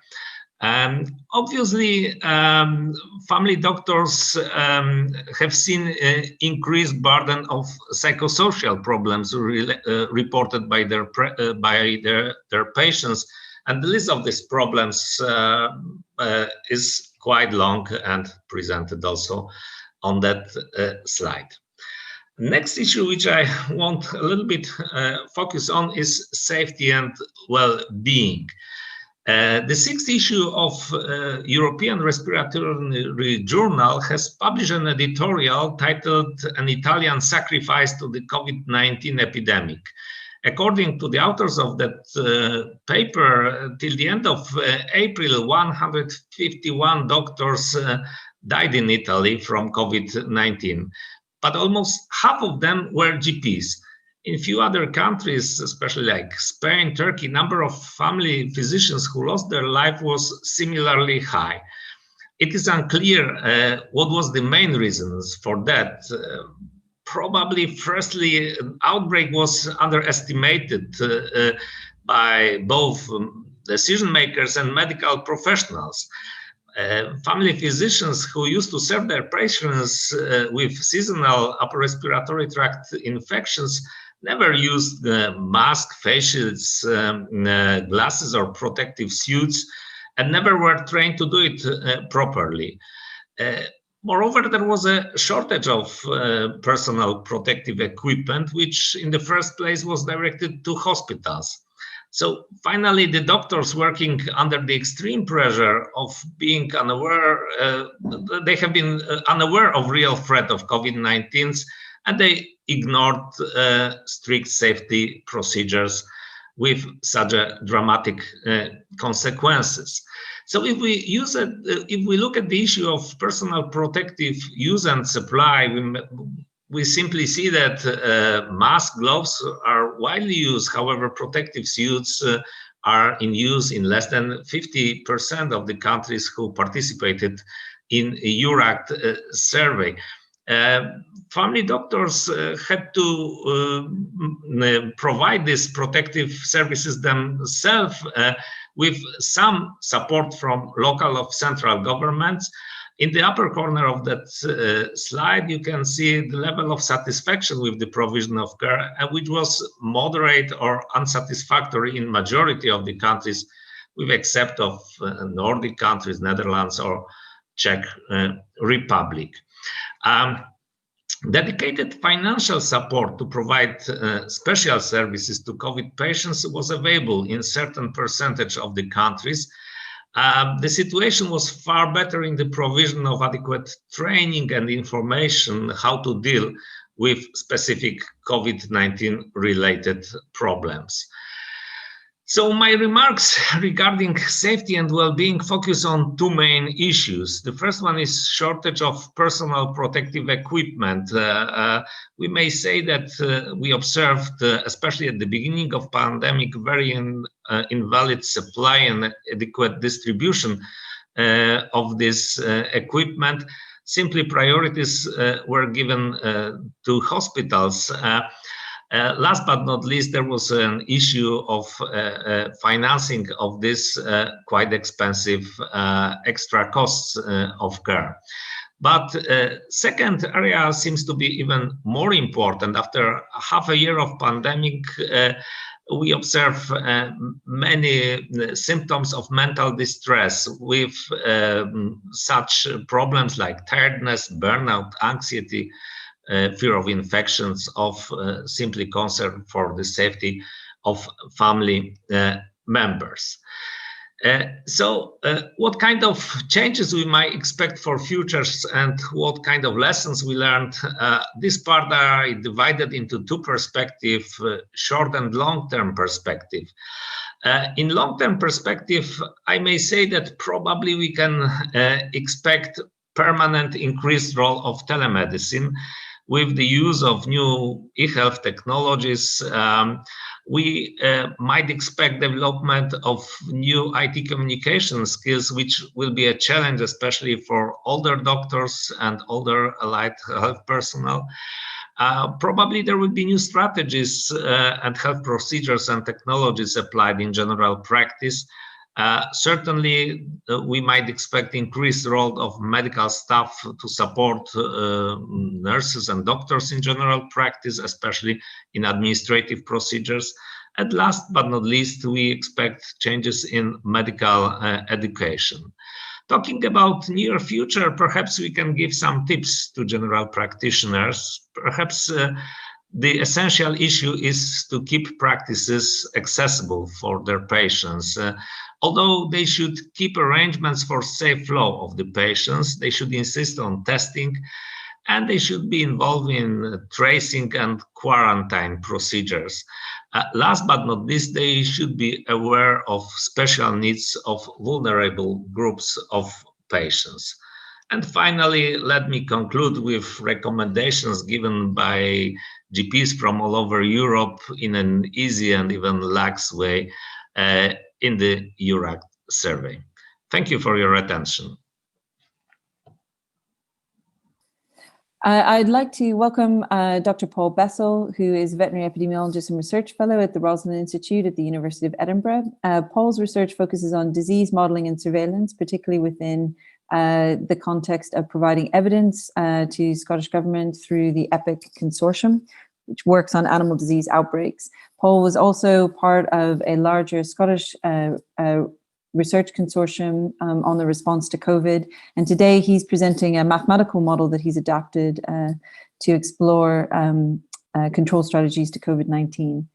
Obviously, family doctors have seen increased burden of psychosocial problems reported by their patients, And the list of these problems is quite long and presented also on that slide. Next issue, which I want a little bit focus on, is safety and well-being. The sixth issue of European Respiratory Journal has published an editorial titled "An Italian Sacrifice to the COVID-19 Epidemic." According to the authors of that paper, till the end of April, 151 doctors died in Italy from COVID-19, but almost half of them were GPs. In few other countries, especially like Spain, Turkey, number of family physicians who lost their life was similarly high. It is unclear what was the main reasons for that. Probably, firstly, outbreak was underestimated by both decision makers and medical professionals. Family physicians who used to serve their patients with seasonal upper respiratory tract infections never used mask, face shields, glasses or protective suits, and never were trained to do it properly. Moreover, there was a shortage of personal protective equipment, which in the first place was directed to hospitals. So finally, the doctors working under the extreme pressure of being unaware, they have been unaware of real threat of COVID-19, and they ignored strict safety procedures with such a dramatic consequences. So if we look at the issue of personal protective use and supply, we simply see that mask, gloves are widely used. However, protective suits are in use in less than 50% of the countries who participated in a EURACT survey. Family doctors had to provide these protective services themselves with some support from local or central governments. In the upper corner of that slide, you can see the level of satisfaction with the provision of care, which was moderate or unsatisfactory in majority of the countries, with except of Nordic countries, Netherlands or Czech Republic. Dedicated financial support to provide special services to COVID patients was available in certain percentage of the countries. The situation was far better in the provision of adequate training and information how to deal with specific COVID-19 related problems. So my remarks regarding safety and well-being focus on two main issues. The first one is shortage of personal protective equipment. We may say that we observed, especially at the beginning of pandemic, very invalid supply and adequate distribution of this equipment. Simply priorities were given to hospitals. Last but not least, there was an issue of financing of this quite expensive extra costs of care. But second area seems to be even more important. After half a year of pandemic, we observe many symptoms of mental distress with such problems like tiredness, burnout, anxiety, fear of infections, of simply concern for the safety of family members. So what kind of changes we might expect for futures and what kind of lessons we learned? This part are divided into two perspectives, short and long-term perspective. In long-term perspective, I may say that probably we can expect permanent increased role of telemedicine. With the use of new e-health technologies, we might expect development of new IT communication skills, which will be a challenge, especially for older doctors and older allied health personnel. Probably there will be new strategies and health procedures and technologies applied in general practice. Certainly, we might expect increased role of medical staff to support nurses and doctors in general practice, especially in administrative procedures. And last but not least, we expect changes in medical education. Talking about near future, perhaps we can give some tips to general practitioners. Perhaps the essential issue is to keep practices accessible for their patients. Although they should keep arrangements for safe flow of the patients, they should insist on testing, and they should be involved in tracing and quarantine procedures. Last but not least, they should be aware of special needs of vulnerable groups of patients. And finally, let me conclude with recommendations given by GPs from all over Europe in an easy and even lax way in the EURAC survey. Thank you for your attention. I'd like to welcome Dr. Paul Bessel, who is a veterinary epidemiologist and research fellow at the Roslin Institute at the University of Edinburgh. Paul's research focuses on disease modeling and surveillance, particularly within the context of providing evidence to Scottish Government through the EPIC consortium, which works on animal disease outbreaks. Paul was also part of a larger Scottish research consortium on the response to COVID. And today he's presenting a mathematical model that he's adapted to explore control strategies to COVID-19.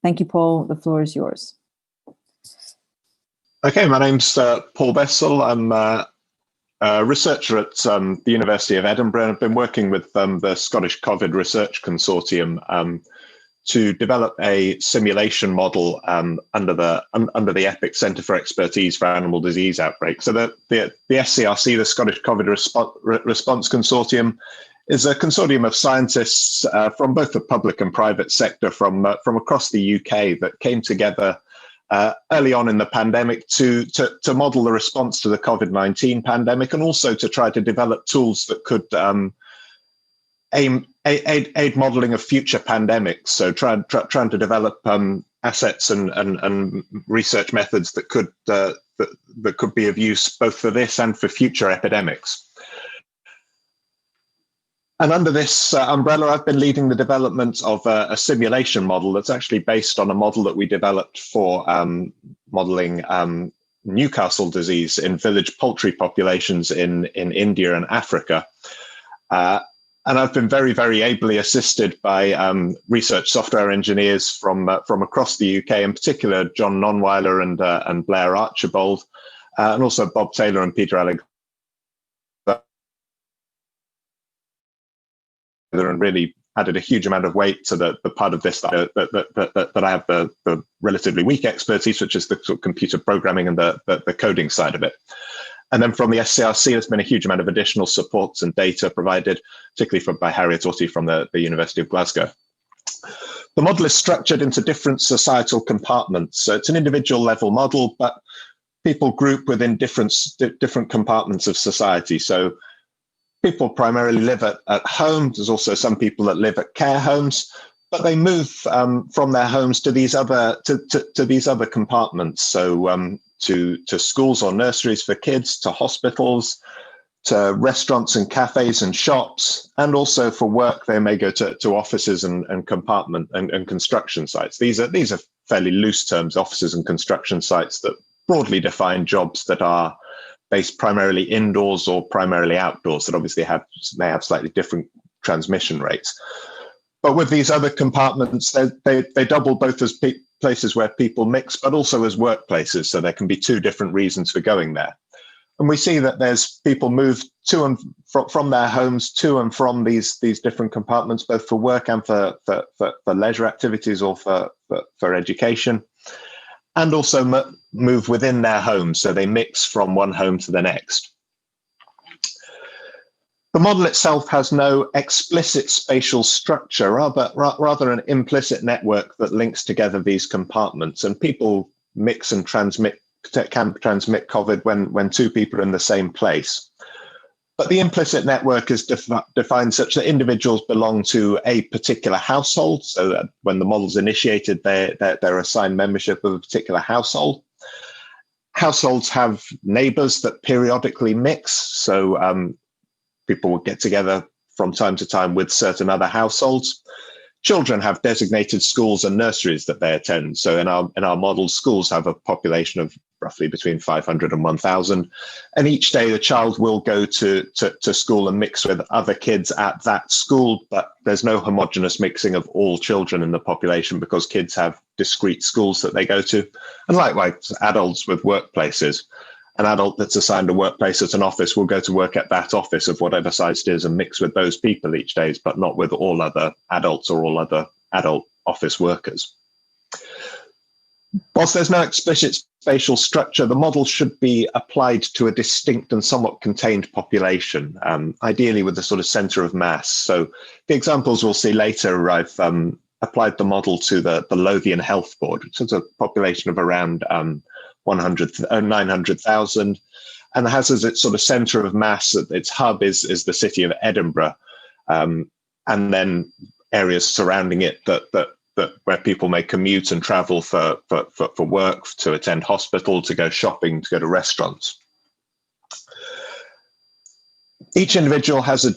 Thank you, Paul. The floor is yours. Okay, my name's Paul Bessel. I'm a researcher at the University of Edinburgh. I've been working with the Scottish COVID Research Consortium to develop a simulation model under the EPIC Centre for Expertise for Animal Disease Outbreaks. So the SCRC, the Scottish COVID Response Consortium, is a consortium of scientists from both the public and private sector from across the UK that came together early on in the pandemic to model the response to the COVID-19 pandemic, and also to try to develop tools that could aid modeling of future pandemics. So trying to develop assets and research methods that could be of use both for this and for future epidemics. And under this umbrella, I've been leading the development of a simulation model that's actually based on a model that we developed for modeling Newcastle disease in village poultry populations in India and Africa. And I've been very, very ably assisted by research software engineers from across the UK, in particular John Nonweiler and Blair Archibald, and also Bob Taylor and Peter Alexander, and really added a huge amount of weight to the part of this that I have the relatively weak expertise, which is the sort of computer programming and the coding side of it. And then from the SCRC, there's been a huge amount of additional supports and data provided, particularly by Harriet Otti from the University of Glasgow. The model is structured into different societal compartments. So it's an individual level model, but people group within different compartments of society. So people primarily live at home. There's also some people that live at care homes, but they move from their homes to these other compartments. So to schools or nurseries for kids, to hospitals, to restaurants and cafes and shops, and also for work, they may go to offices and compartment and construction sites. These are fairly loose terms, offices and construction sites, that broadly define jobs that are based primarily indoors or primarily outdoors, that obviously may have slightly different transmission rates. But with these other compartments, they double both as places where people mix, but also as workplaces. So there can be two different reasons for going there. And we see that there's people move to and from their homes to and from these different compartments, both for work and for leisure activities or for education, and also move within their homes. So they mix from one home to the next. The model itself has no explicit spatial structure, rather an implicit network that links together these compartments, and people mix and can transmit COVID when two people are in the same place. But the implicit network is defined such that individuals belong to a particular household, so that when the model's initiated, they're assigned membership of a particular household. Households have neighbors that periodically mix, so people will get together from time to time with certain other households. children have designated schools and nurseries that they attend. So in our model, schools have a population of roughly between 500 and 1,000. And each day the child will go to school and mix with other kids at that school, but there's no homogeneous mixing of all children in the population because kids have discrete schools that they go to. And likewise, adults with workplaces. An adult that's assigned a workplace at an office will go to work at that office of whatever size it is and mix with those people each day, but not with all other adults or all other adult office workers. Whilst there's no explicit spatial structure, the model should be applied to a distinct and somewhat contained population, ideally with a sort of center of mass. So the examples we'll see later, I've applied the model to the Lothian Health Board, which is a population of around 900,000, and has as its sort of center of mass, its hub is the city of Edinburgh, and then areas surrounding it that where people may commute and travel for work, to attend hospital, to go shopping, to go to restaurants. Each individual has a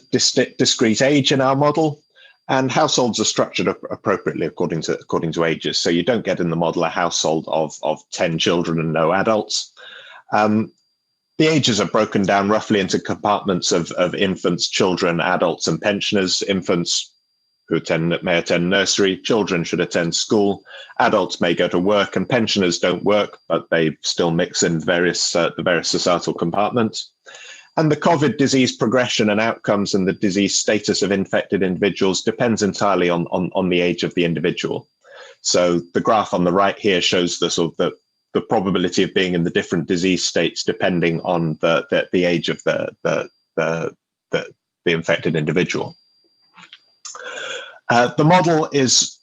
discrete age in our model, and households are structured appropriately according to ages. So you don't get in the model a household of 10 children and no adults. The ages are broken down roughly into compartments of infants, children, adults, and pensioners. Infants who may attend nursery, children should attend school, adults may go to work, and pensioners don't work, but they still mix in the various societal compartments. And the COVID disease progression and outcomes and the disease status of infected individuals depends entirely on the age of the individual. So the graph on the right here shows the probability of being in the different disease states depending on the age of the infected individual. The model is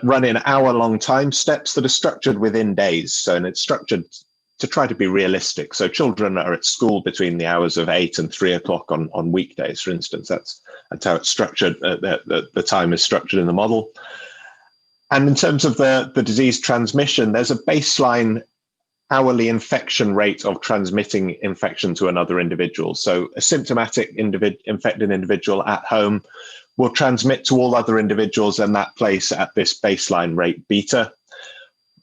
run in hour-long time steps that are structured within days. And it's structured to try to be realistic. So children are at school between the hours of 8 and 3 o'clock on weekdays, for instance. That's how it's structured. The time is structured in the model. And in terms of the disease transmission, there's a baseline hourly infection rate of transmitting infection to another individual. So a symptomatic infected individual at home will transmit to all other individuals in that place at this baseline rate beta.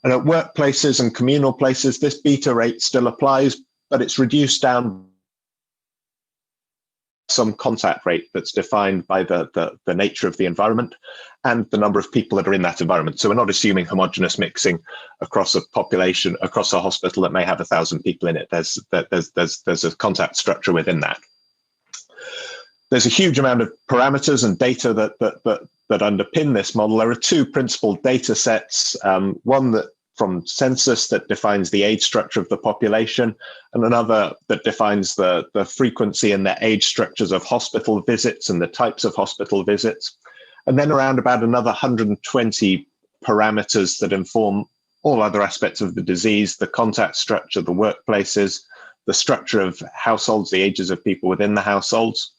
And at workplaces and communal places, this beta rate still applies, but it's reduced down some contact rate that's defined by the nature of the environment and the number of people that are in that environment. So we're not assuming homogeneous mixing across a population, across a hospital that may have 1,000 people in it. There's a contact structure within that. There's a huge amount of parameters and data that underpin this model. There are two principal data sets, one that from census that defines the age structure of the population, and another that defines the frequency and the age structures of hospital visits and the types of hospital visits. And then around about another 120 parameters that inform all other aspects of the disease, the contact structure, the workplaces, the structure of households, the ages of people within the households.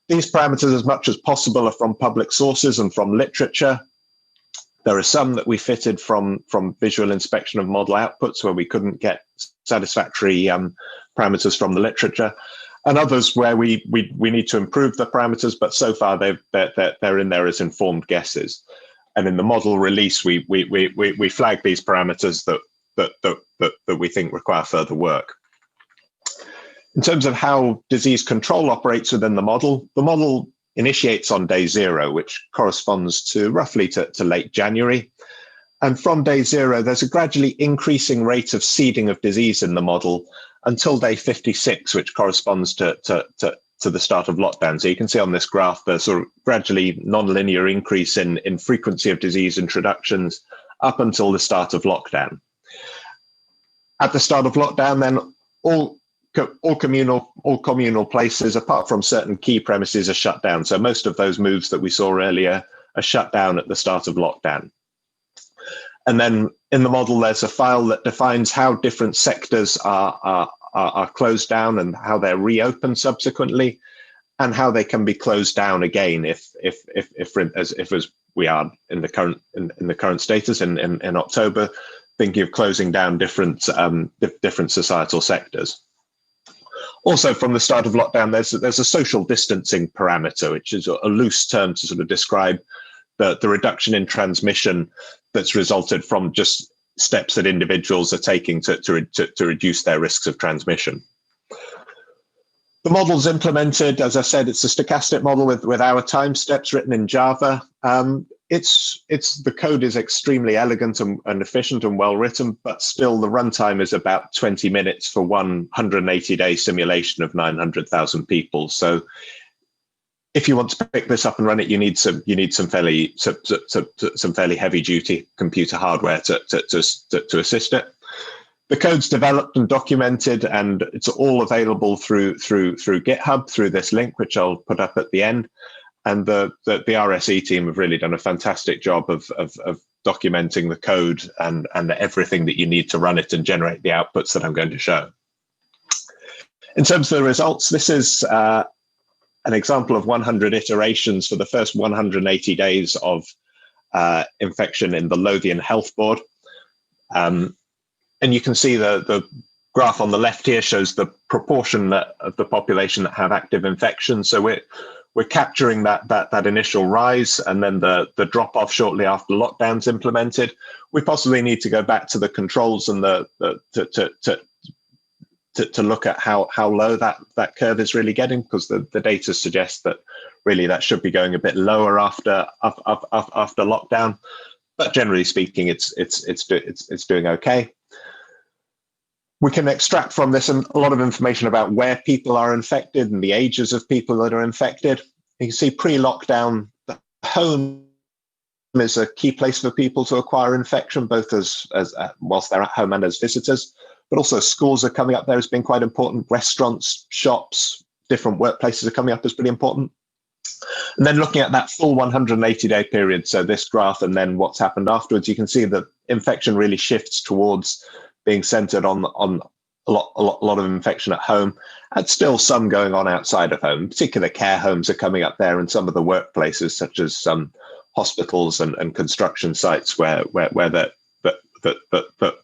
These parameters, as much as possible, are from public sources and from literature. There are some that we fitted from visual inspection of model outputs where we couldn't get satisfactory parameters from the literature, and others where we need to improve the parameters, but so far they're in there as informed guesses. And in the model release, we flag these parameters that we think require further work. In terms of how disease control operates within the model initiates on day 0, which corresponds to roughly to late January. And from day 0, there's a gradually increasing rate of seeding of disease in the model until day 56, which corresponds to the start of lockdown. So you can see on this graph, the sort of gradually non-linear increase in frequency of disease introductions up until the start of lockdown. At the start of lockdown, then all communal places, apart from certain key premises, are shut down. So most of those moves that we saw earlier are shut down at the start of lockdown. And then in the model, there's a file that defines how different sectors are closed down and how they're reopened subsequently, and how they can be closed down again if as we are in the current status in October, thinking of closing down different societal sectors. Also, from the start of lockdown, there's a social distancing parameter, which is a loose term to sort of describe the reduction in transmission that's resulted from just steps that individuals are taking to reduce their risks of transmission. The model's implemented, as I said, it's a stochastic model with our time steps written in Java. The code is extremely elegant and efficient and well written, but still the runtime is about 20 minutes for 180-day simulation of 900,000 people. So if you want to pick this up and run it, you need some fairly heavy duty computer hardware to assist it. The code's developed and documented, and it's all available through GitHub through this link, which I'll put up at the end. And the RSE team have really done a fantastic job of documenting the code and everything that you need to run it and generate the outputs that I'm going to show. In terms of the results, this is an example of 100 iterations for the first 180 days of infection in the Lothian Health Board. And you can see the graph on the left here shows the proportion of the population that have active infection. So we're capturing that initial rise and then the drop off shortly after lockdown's implemented. We possibly need to go back to the controls and to look at how low that curve is really getting, because the data suggests that really that should be going a bit lower after lockdown. But generally speaking, it's doing okay. We can extract from this a lot of information about where people are infected and the ages of people that are infected. You can see pre-lockdown, the home is a key place for people to acquire infection, both as whilst they're at home and as visitors. But also schools are coming up there as being quite important. Restaurants, shops, different workplaces are coming up as pretty important. And then looking at that full 180-day period, so this graph and then what's happened afterwards, you can see that infection really shifts towards being centered on a lot of infection at home, and still some going on outside of home. In particular, care homes are coming up there, and some of the workplaces, such as some hospitals and construction sites where that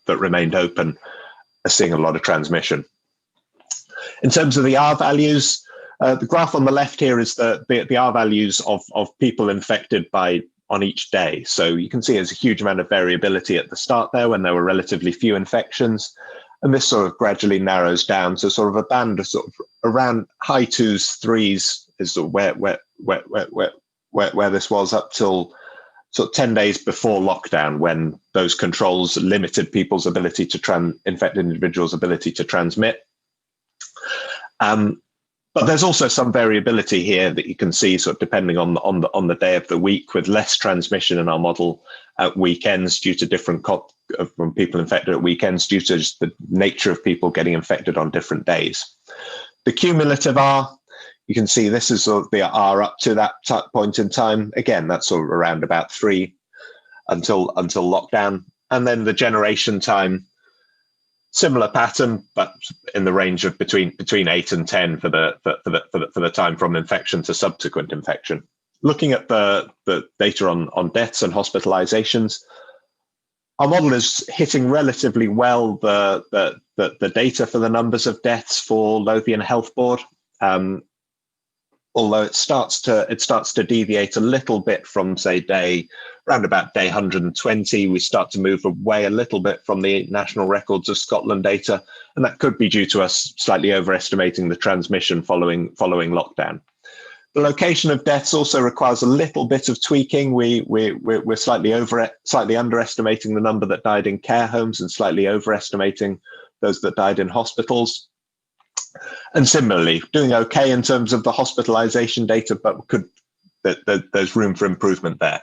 remained open, are seeing a lot of transmission. In terms of the R values, the graph on the left here is the R values of people infected on each day. So you can see there's a huge amount of variability at the start there when there were relatively few infections. And this sort of gradually narrows down to sort of a band of sort of around high 2s, 3s is where this was up till sort of 10 days before lockdown, when those controls limited people's ability to infected individuals' ability to transmit. But there's also some variability here that you can see, sort of depending on the day of the week, with less transmission in our model at weekends due to different from people infected at weekends due to just the nature of people getting infected on different days. The cumulative R, you can see this is sort of the R up to that point in time. Again, that's sort of around about 3 until lockdown, and then the generation time. Similar pattern, but in the range of between 8 and 10 for the time from infection to subsequent infection. Looking at the data on deaths and hospitalizations, our model is hitting relatively well the data for the numbers of deaths for Lothian Health Board. Although it starts to deviate a little bit from, say, around about day 120, we start to move away a little bit from the National Records of Scotland data, and that could be due to us slightly overestimating the transmission following lockdown. The location of deaths also requires a little bit of tweaking. We're slightly underestimating the number that died in care homes and slightly overestimating those that died in hospitals. And similarly, doing okay in terms of the hospitalization data, but there's room for improvement there.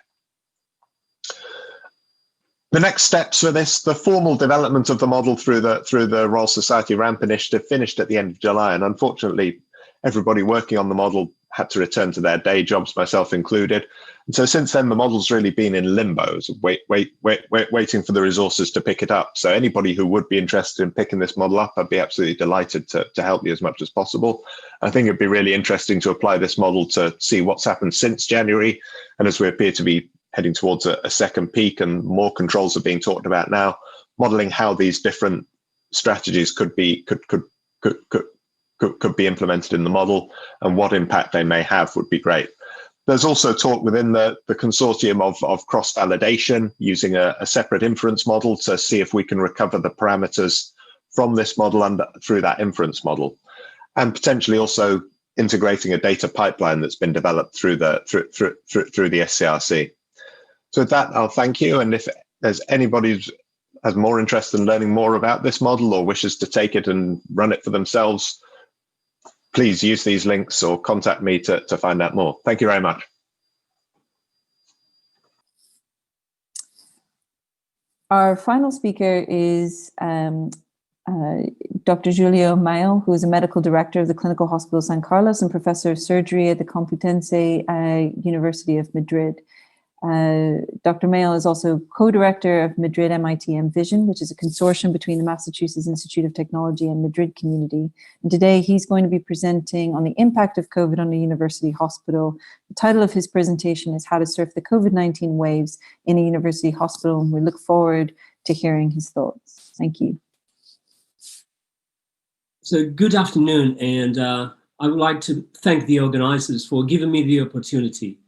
The next steps for this, the formal development of the model through the Royal Society Ramp Initiative finished at the end of July, and unfortunately, everybody working on the model had to return to their day jobs, myself included. And so since then, the model's really been in limbo, waiting for the resources to pick it up. So anybody who would be interested in picking this model up, I'd be absolutely delighted to help you as much as possible. I think it'd be really interesting to apply this model to see what's happened since January. And as we appear to be heading towards a second peak and more controls are being talked about now, modeling how these different strategies could be implemented in the model and what impact they may have would be great. There's also talk within the consortium of cross-validation using a separate inference model to see if we can recover the parameters from this model and through that inference model, and potentially also integrating a data pipeline that's been developed through the SCRC. So with that, I'll thank you. And if there's anybody who has more interest in learning more about this model or wishes to take it and run it for themselves, please use these links or contact me to find out more. Thank you very much. Our final speaker is Dr. Giulio Maio, who is a medical director of the Clinical Hospital San Carlos and professor of surgery at the Complutense University of Madrid. Dr. Maio is also co-director of Madrid MIT Vision, which is a consortium between the Massachusetts Institute of Technology and Madrid community. And today he's going to be presenting on the impact of COVID on a university hospital. The title of his presentation is How to Surf the COVID-19 Waves in a University Hospital, and we look forward to hearing his thoughts. Thank you. So good afternoon, and I would like to thank the organizers for giving me the opportunity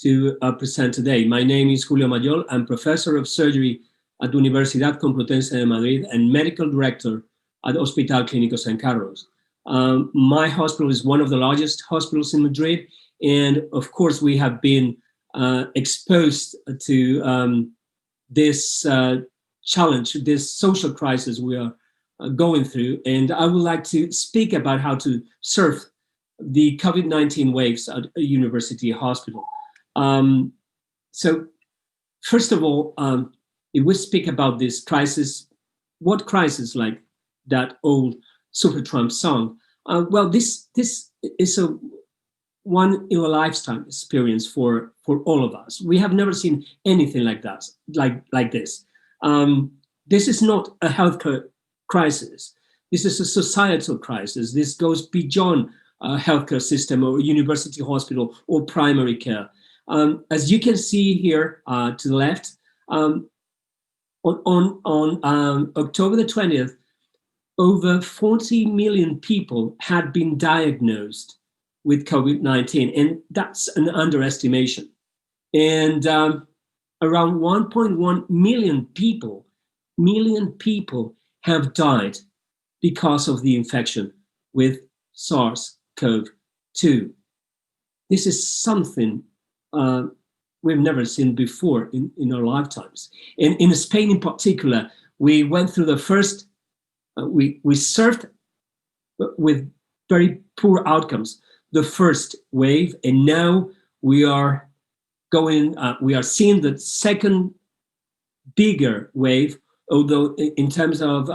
to present today. My name is Julio Mayor. I'm professor of surgery at Universidad Complutense de Madrid and medical director at Hospital Clínico San Carlos. My hospital is one of the largest hospitals in Madrid, and of course we have been exposed to this challenge, this social crisis we are going through, and I would like to speak about how to surf the COVID-19 waves at a university hospital. So first of all, if we speak about this crisis, what crisis, like that old Supertramp song? Well, this is a one in a lifetime experience for all of us. We have never seen anything like that, like this. This is not a healthcare crisis. This is a societal crisis. This goes beyond a healthcare system or university hospital or primary care. As you can see here to the left, on October the 20th, over 40 million people had been diagnosed with COVID-19, and that's an underestimation. And around 1.1 million people have died because of the infection with SARS-CoV-2. This is something we've never seen before in our lifetimes. And in Spain in particular, we went through the first, we surfed with very poor outcomes, the first wave, and now we are seeing the second bigger wave, although in terms of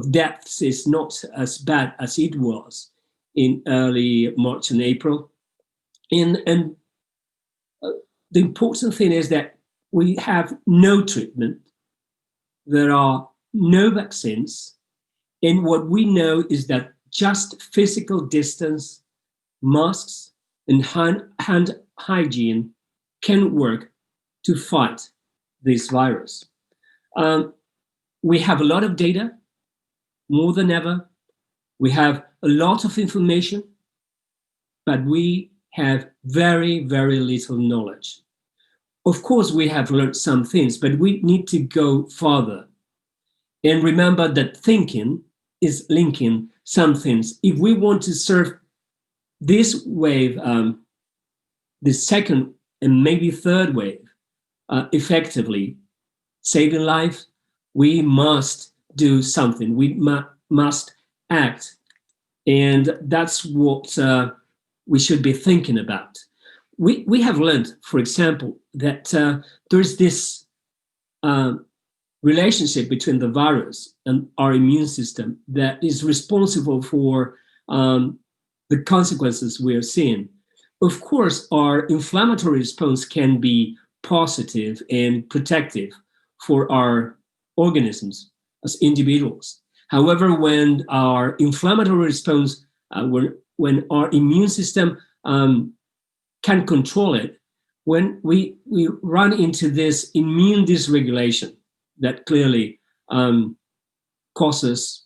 deaths, it's not as bad as it was in early March and April. And the important thing is that we have no treatment, there are no vaccines, and what we know is that just physical distance, masks, and hand hygiene can work to fight this virus. We have a lot of data, more than ever. We have a lot of information, but we have very, very little knowledge. Of course, we have learned some things, but we need to go further. And remember that thinking is linking some things. If we want to surf this wave, the second and maybe third wave, effectively saving life, we must do something. We must act. And that's what we should be thinking about. We have learned, for example, that there's this relationship between the virus and our immune system that is responsible for the consequences we are seeing. Of course, our inflammatory response can be positive and protective for our organisms as individuals. However, when our inflammatory response, when our immune system can control it, when we run into this immune dysregulation that clearly causes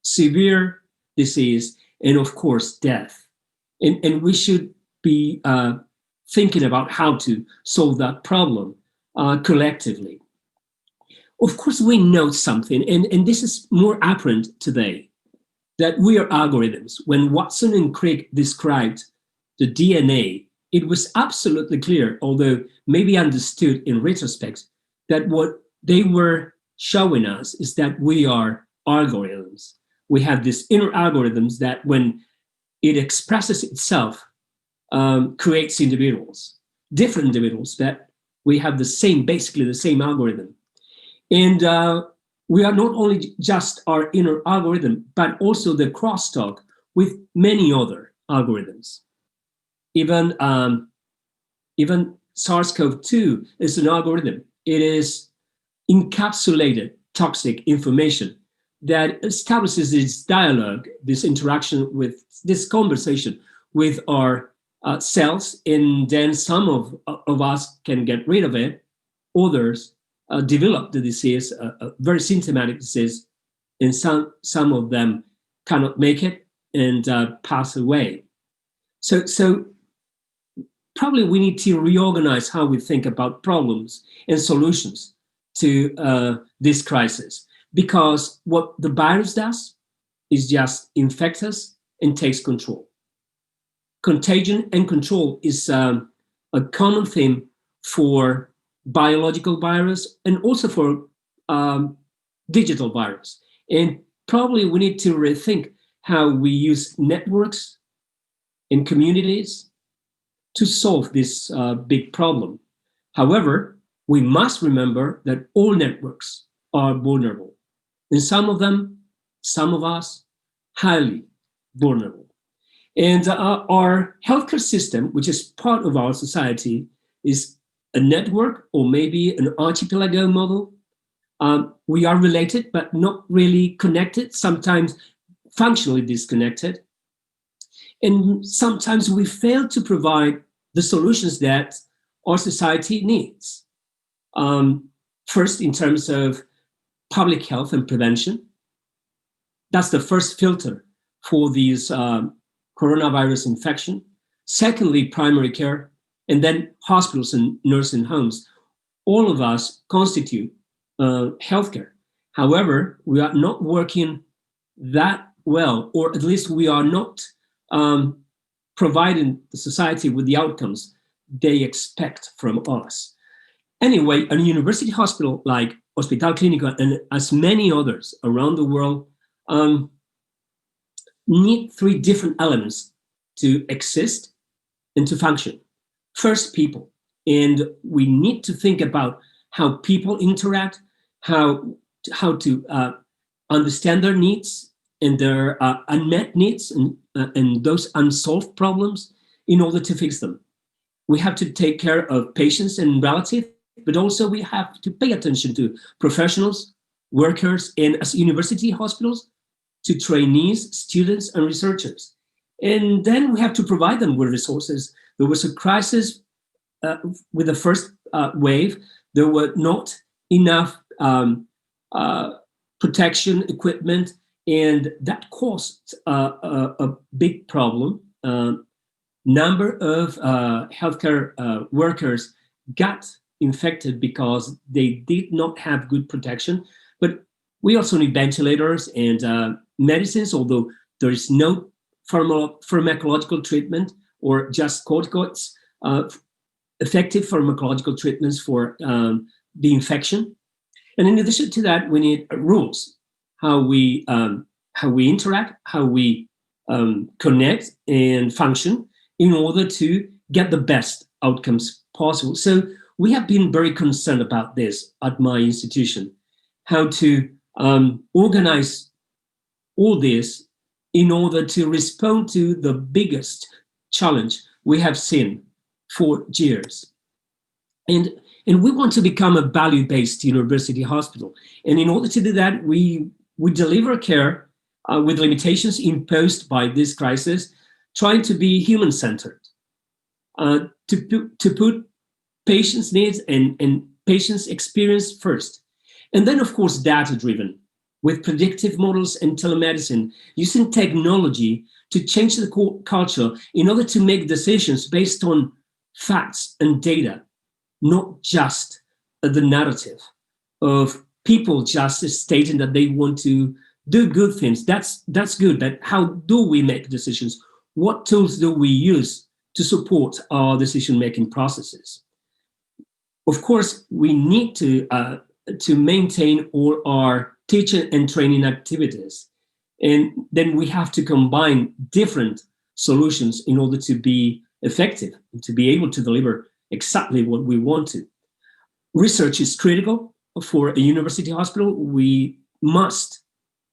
severe disease and, of course, death. And we should be thinking about how to solve that problem collectively. Of course, we know something, and this is more apparent today, that we are algorithms. When Watson and Crick described the DNA, it was absolutely clear, although maybe understood in retrospect, that what they were showing us is that we are algorithms. We have these inner algorithms that when it expresses itself, creates individuals, different individuals, that we have the same, basically the same algorithm. And we are not only just our inner algorithm, but also the crosstalk with many other algorithms. Even SARS-CoV-2 is an algorithm. It is encapsulated toxic information that establishes this dialogue, this interaction with this conversation with our cells, and then some of us can get rid of it. Others develop the disease, a very symptomatic disease, and some of them cannot make it and pass away. So probably we need to reorganize how we think about problems and solutions to this crisis, because what the virus does is just infect us and takes control. Contagion and control is a common theme for biological virus and also for digital virus. And probably we need to rethink how we use networks and communities to solve this big problem. However, we must remember that all networks are vulnerable, and some of us, highly vulnerable. And our healthcare system, which is part of our society, is a network or maybe an archipelago model. We are related, but not really connected, sometimes functionally disconnected. And sometimes we fail to provide the solutions that our society needs. First, in terms of public health and prevention, that's the first filter for these coronavirus infection. Secondly, primary care, and then hospitals and nursing homes. All of us constitute healthcare. However, we are not working that well, or at least we are not providing the society with the outcomes they expect from us. Anyway, a university hospital like Hospital Clínico and as many others around the world need three different elements to exist and to function. First, people. And we need to think about how people interact, how to understand their needs and their unmet needs and those unsolved problems in order to fix them. We have to take care of patients and relatives, but also we have to pay attention to professionals, workers, and as university hospitals, to trainees, students, and researchers. And then we have to provide them with resources. There was a crisis with the first wave. There were not enough protection equipment, and that caused a big problem. Number of healthcare workers got infected because they did not have good protection. But we also need ventilators and medicines, although there is no pharmacological treatment or just corticoids, effective pharmacological treatments for the infection. And in addition to that, we need rules, how we interact, how we connect and function in order to get the best outcomes possible. So we have been very concerned about this at my institution, how to organize all this in order to respond to the biggest challenge we have seen for years. And we want to become a value-based university hospital. And in order to do that, we deliver care with limitations imposed by this crisis, trying to be human-centered, to put patients' needs and patients' experience first. And then, of course, data-driven, with predictive models and telemedicine, using technology to change the culture in order to make decisions based on facts and data, not just the narrative of people just stating that they want to do good things. That's good, but how do we make decisions? What tools do we use to support our decision-making processes? Of course, we need to maintain all our teaching and training activities. And then we have to combine different solutions in order to be effective and to be able to deliver exactly what we want to. Research is critical for a university hospital. We must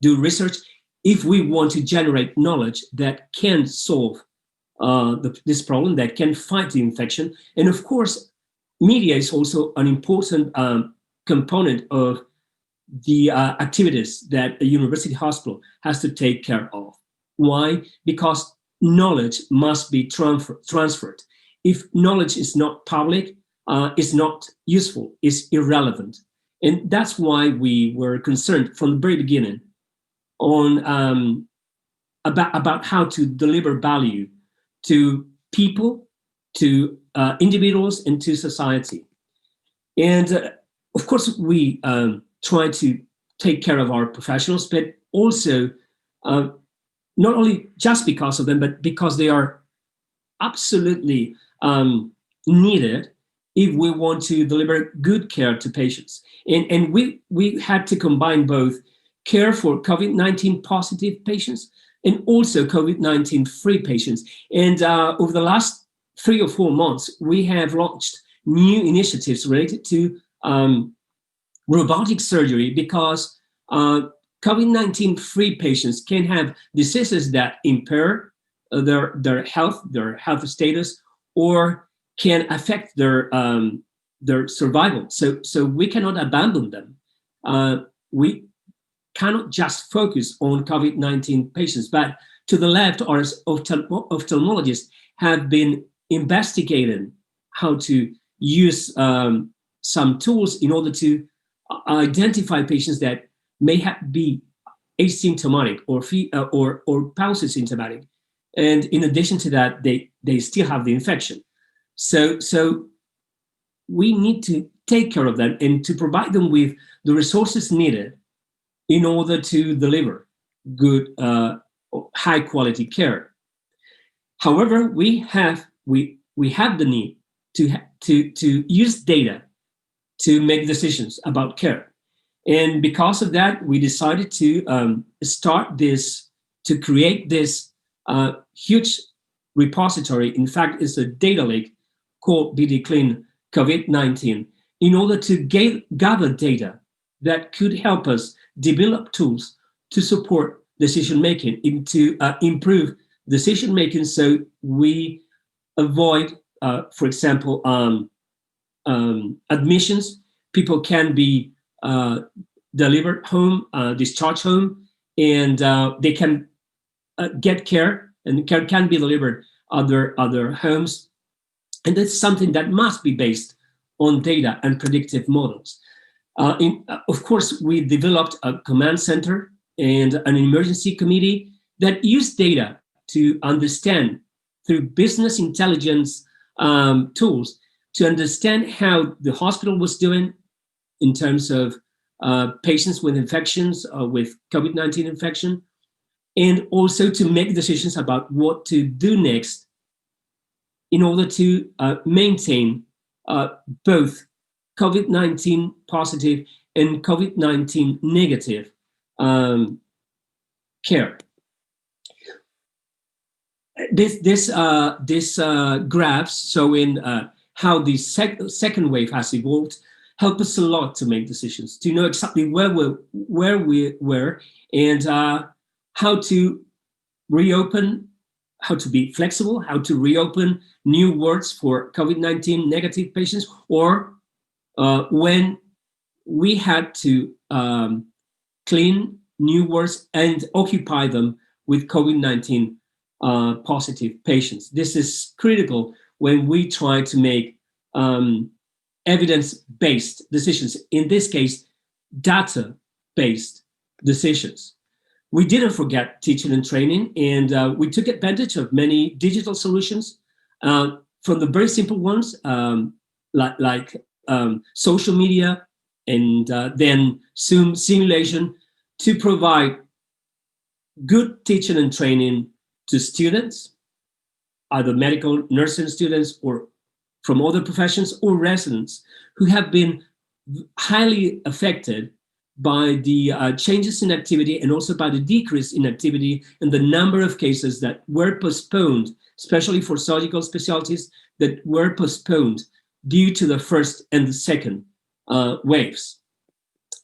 do research if we want to generate knowledge that can solve this problem, that can fight the infection. And of course, media is also an important component of the activities that a university hospital has to take care of. Why? Because knowledge must be transferred. If knowledge is not public, it's not useful, it's irrelevant. And that's why we were concerned from the very beginning on about how to deliver value to people, to individuals, and to society. And of course, we try to take care of our professionals, but also not only just because of them, but because they are absolutely needed if we want to deliver good care to patients. And we had to combine both care for COVID-19 positive patients and also COVID-19 free patients. And over the last 3 or 4 months, we have launched new initiatives related to robotic surgery, because COVID-19 free patients can have diseases that impair their health status, or can affect their survival. So we cannot abandon them. We cannot just focus on COVID-19 patients, but to the left, our ophthalmologists have been investigating how to use some tools in order to identify patients that may be asymptomatic or paucisymptomatic, and in addition to that, they still have the infection. So we need to take care of them and to provide them with the resources needed in order to deliver good, high quality care. However, we have the need to use data to make decisions about care. And because of that, we decided to create this huge repository. In fact, it's a data lake called BD Clean COVID-19, in order to gather data that could help us develop tools to support decision-making, to improve decision-making, so we avoid, for example, admissions. People can be delivered home, discharged home, and they can get care, and care can be delivered other homes. And that's something that must be based on data and predictive models. Of course, we developed a command center and an emergency committee that use data to understand, through business intelligence tools, to understand how the hospital was doing in terms of patients with infections, with COVID-19 infection, and also to make decisions about what to do next in order to maintain both COVID-19 positive and COVID-19 negative care. This graphs showing how the second wave has evolved help us a lot to make decisions, to know exactly where we were, and how to reopen, how to be flexible, how to reopen new wards for COVID-19 negative patients, or when we had to clean new wards and occupy them with COVID-19 positive patients. This is critical when we try to make evidence-based decisions, in this case, data-based decisions. We didn't forget teaching and training, and we took advantage of many digital solutions. from the very simple ones, like social media, and then Zoom simulation, to provide good teaching and training to students, either medical nursing students or from other professions, or residents who have been highly affected by the changes in activity, and also by the decrease in activity and the number of cases that were postponed, especially for surgical specialties, that were postponed due to the first and the second waves.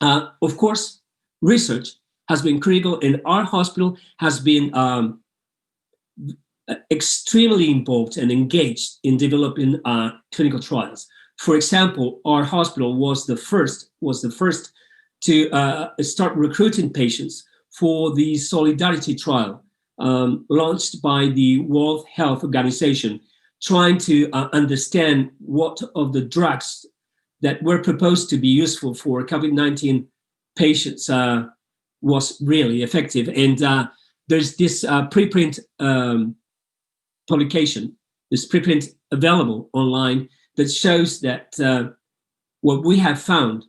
Of course, research has been critical, and our hospital has been extremely involved and engaged in developing clinical trials. For example, our hospital was the first to start recruiting patients for the Solidarity trial launched by the World Health Organization, trying to understand what of the drugs that were proposed to be useful for COVID-19 patients was really effective. And there's this preprint publication, this preprint available online, that shows that what we have found,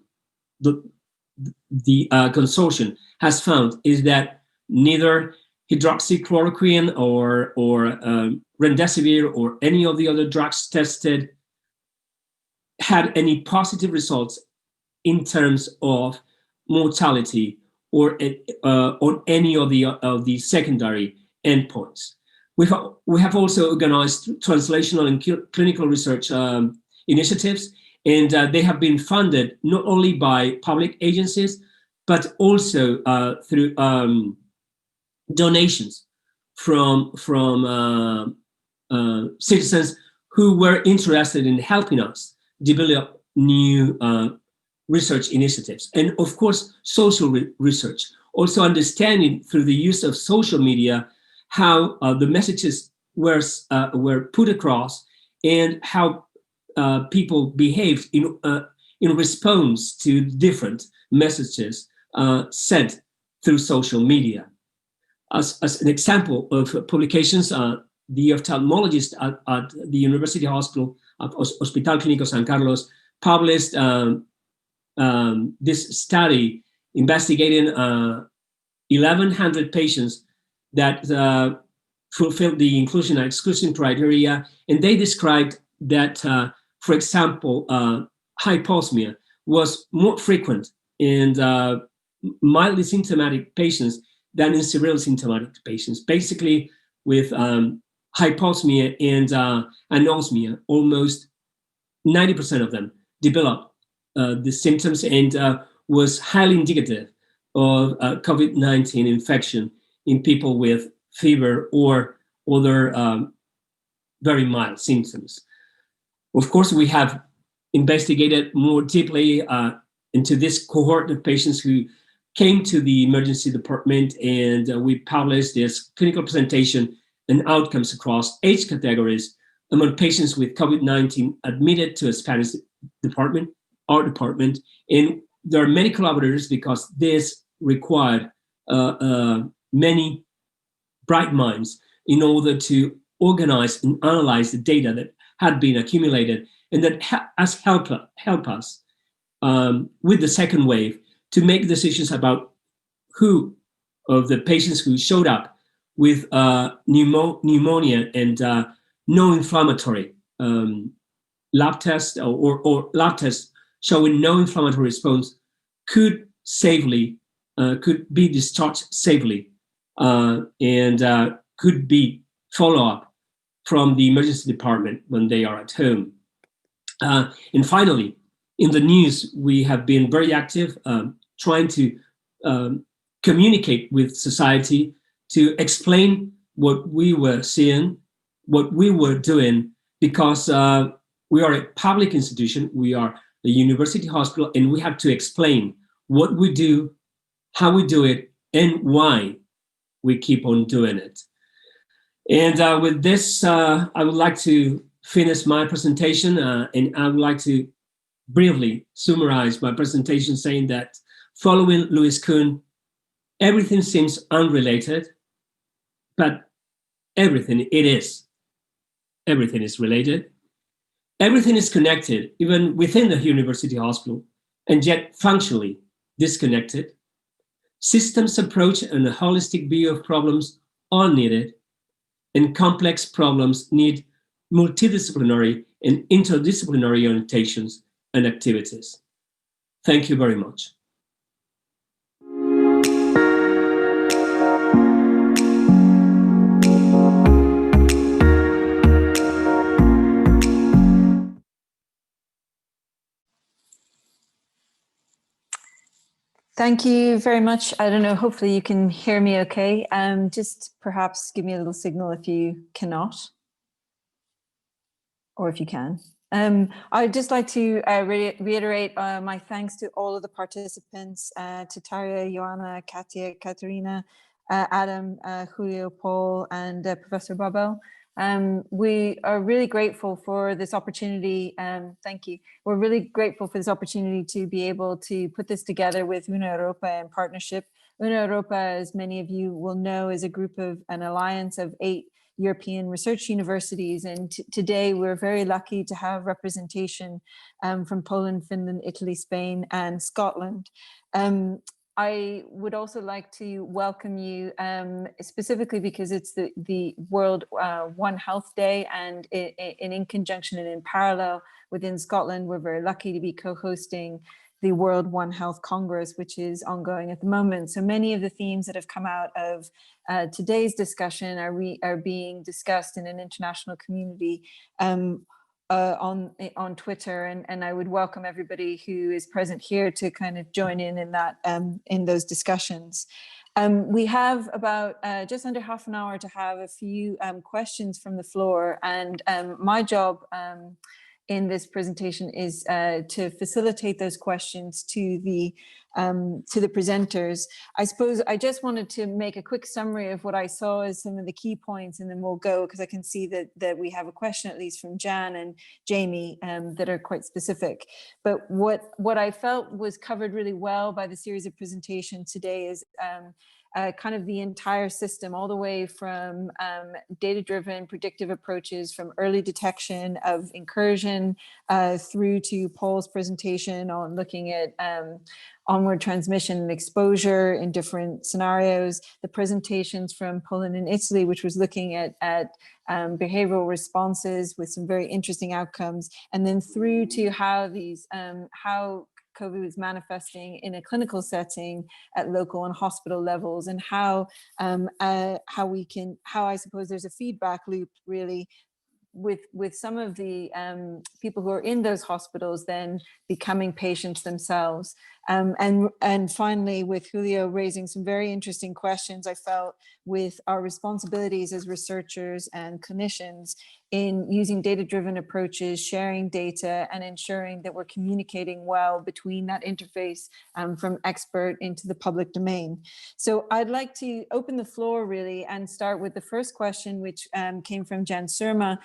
the consortium has found, is that neither hydroxychloroquine or remdesivir or any of the other drugs tested had any positive results in terms of mortality or on any of the secondary endpoints. We have also organized translational and clinical research initiatives, and they have been funded not only by public agencies, but also through donations from citizens who were interested in helping us develop new research initiatives. And of course, social research, also understanding through the use of social media how the messages were put across, and how people behaved in response to different messages sent through social media. As an example of publications, the ophthalmologist at the University Hospital, at Hospital Clínico San Carlos, published this study investigating 1,100 patients that fulfilled the inclusion and exclusion criteria, and they described that, for example, hyposmia was more frequent in mildly symptomatic patients than in severely symptomatic patients. Basically, with hyposmia and anosmia, almost 90% of them developed the symptoms, and was highly indicative of COVID-19 infection in people with fever or other very mild symptoms. Of course, we have investigated more deeply into this cohort of patients who came to the emergency department, and we published this clinical presentation and outcomes across age categories among patients with COVID-19 admitted to a Spanish department, our department. And there are many collaborators, because this required many bright minds in order to organize and analyze the data that had been accumulated, and that has helped us with the second wave to make decisions about who of the patients who showed up with pneumonia and no inflammatory lab test or lab tests showing no inflammatory response could be discharged safely and could be follow-up from the emergency department when they are at home. And finally, in the news, we have been very active trying to communicate with society to explain what we were seeing, what we were doing, because we are a public institution, we are a university hospital, and we have to explain what we do, how we do it, and why we keep on doing it. And with this, I would like to finish my presentation, and I would like to briefly summarize my presentation saying that following Louis Kuhn, everything seems unrelated, but everything is related. Everything is connected, even within the university hospital, and yet functionally disconnected. Systems approach and a holistic view of problems are needed, and complex problems need multidisciplinary and interdisciplinary orientations and activities. Thank you very much. Thank you very much. I don't know, hopefully you can hear me okay. Just perhaps give me a little signal if you cannot, or if you can. I'd just like to reiterate my thanks to all of the participants, to Tarja, Joanna, Katia, Katerina, Adam, Julio, Paul, and Professor Babel. We are really grateful for this opportunity. Thank you. We're really grateful for this opportunity to be able to put this together with Una Europa in partnership. Una Europa, as many of you will know, is a group of an alliance of 8 European research universities. And today we're very lucky to have representation from Poland, Finland, Italy, Spain, and Scotland. I would also like to welcome you specifically because it's the World One Health Day, and in conjunction and in parallel within Scotland, we're very lucky to be co-hosting the World One Health Congress, which is ongoing at the moment. So many of the themes that have come out of today's discussion are being discussed in an international community on Twitter, and I would welcome everybody who is present here to kind of join in that in those discussions. We have about just under half an hour to have a few questions from the floor, and my job in this presentation is to facilitate those questions to the presenters. I suppose I just wanted to make a quick summary of what I saw as some of the key points, and then we'll go, because I can see that we have a question at least from Jan and Jamie that are quite specific. But what I felt was covered really well by the series of presentations today is kind of the entire system, all the way from data-driven predictive approaches, from early detection of incursion through to Paul's presentation on looking at onward transmission and exposure in different scenarios, the presentations from Poland and Italy, which was looking at behavioral responses with some very interesting outcomes, and then through to how how COVID is manifesting in a clinical setting at local and hospital levels, and how I suppose there's a feedback loop really with some of the people who are in those hospitals then becoming patients themselves. And finally, with Julio raising some very interesting questions, I felt with our responsibilities as researchers and clinicians in using data-driven approaches, sharing data, and ensuring that we're communicating well between that interface from expert into the public domain. So I'd like to open the floor really and start with the first question, which came from Jan Surma,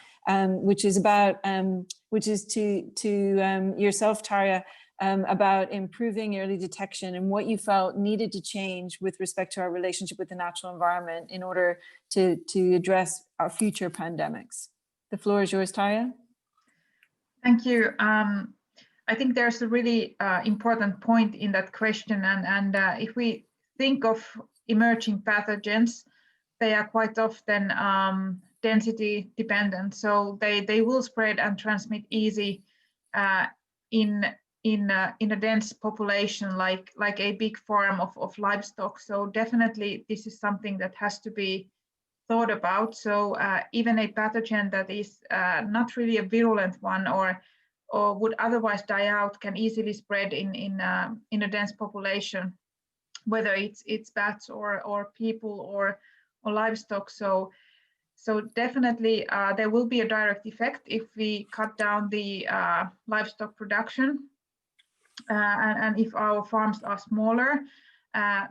which is to yourself, Tarja, about improving early detection and what you felt needed to change with respect to our relationship with the natural environment in order to address our future pandemics. The floor is yours, Tarja. Thank you. I think there's a really important point in that question, and if we think of emerging pathogens, they are quite often density dependent, so they will spread and transmit easy in a dense population like a big farm of livestock. So definitely this is something that has to be thought about. So even a pathogen that is not really a virulent one or would otherwise die out can easily spread in a dense population, whether it's bats or people or livestock. So definitely there will be a direct effect if we cut down the livestock production, and if our farms are smaller,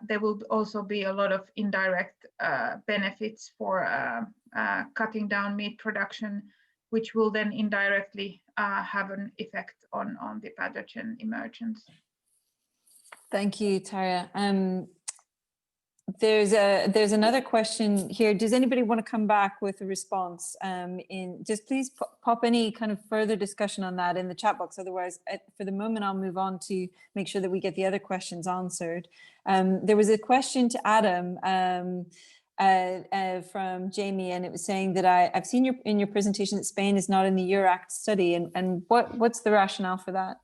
there will also be a lot of indirect benefits for cutting down meat production, which will then indirectly have an effect on the pathogen emergence. Thank you, Tarja. There's another question here. Does anybody want to come back with a response? Just please pop any kind of further discussion on that in the chat box. Otherwise, for the moment, I'll move on to make sure that we get the other questions answered. There was a question to Adam from Jamie, and it was saying that I've seen in your presentation that Spain is not in the EURACT study, and what's the rationale for that?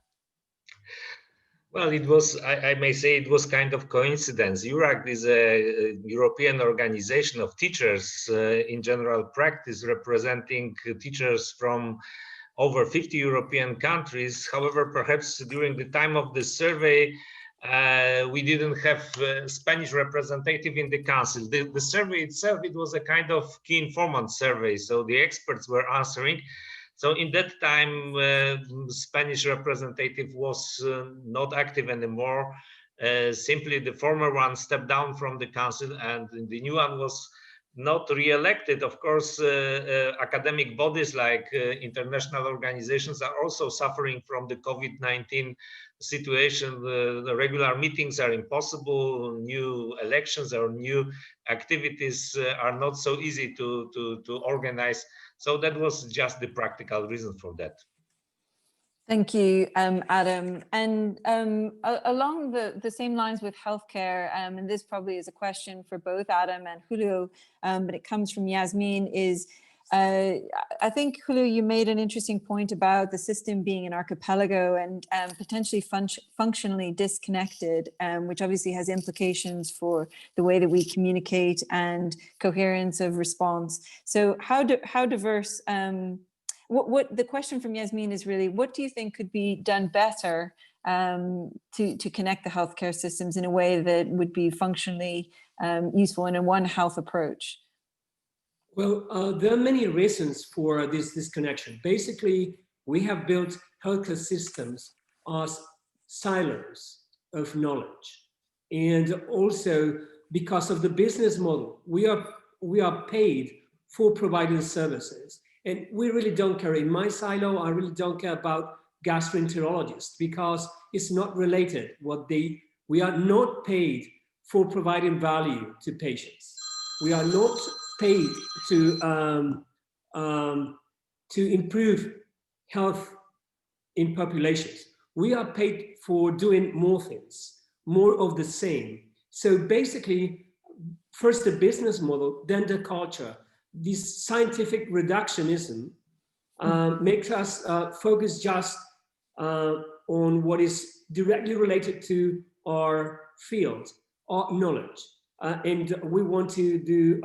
Well, it was, I may say it was kind of coincidence. EURACT is a European organization of teachers in general practice, representing teachers from over 50 European countries. However, perhaps during the time of the survey, we didn't have a Spanish representative in the council. The survey itself, it was a kind of key informant survey, so the experts were answering. So in that time, Spanish representative was not active anymore. Simply the former one stepped down from the council, and the new one was not re-elected. Of course, academic bodies like international organizations are also suffering from the COVID-19 situation. The regular meetings are impossible. New elections or new activities are not so easy to organize. So that was just the practical reason for that. Thank you, Adam. And along the same lines with healthcare, and this probably is a question for both Adam and Julio, but it comes from Yasmin, is I think, Julio, you made an interesting point about the system being an archipelago and potentially functionally disconnected, which obviously has implications for the way that we communicate and coherence of response. So how diverse, what the question from Yasmin is really, what do you think could be done better to connect the healthcare systems in a way that would be functionally useful in a One Health approach? Well, there are many reasons for this disconnection. Basically, we have built healthcare systems as silos of knowledge. And also because of the business model, we are paid for providing services. And we really don't care. In my silo, I really don't care about gastroenterologists because it's not related. We are not paid for providing value to patients. We are not paid to improve health in populations. We are paid for doing more things, more of the same. So basically, first the business model, then the culture. This scientific reductionism makes us focus just on what is directly related to our field, our knowledge. And we want to do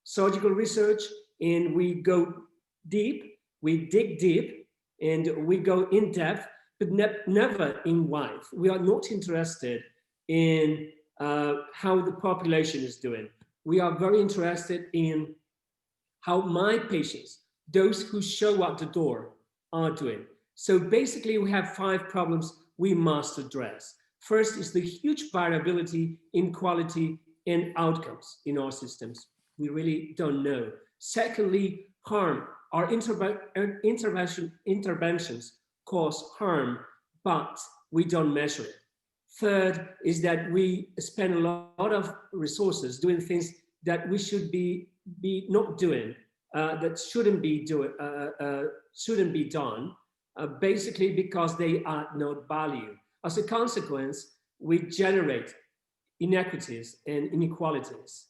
surgical research, and we go deep, we dig deep, and we go in depth, but never in wide. We are not interested in how the population is doing. We are very interested in how my patients, those who show up the door, are doing. So basically, we have 5 problems we must address. First is the huge variability in quality and outcomes in our systems. We really don't know. Secondly, harm. Our interventions cause harm, but we don't measure it. Third is that we spend a lot of resources doing things that we should be not doing, that shouldn't be done, basically because they are not valued. As a consequence, we generate inequities and inequalities.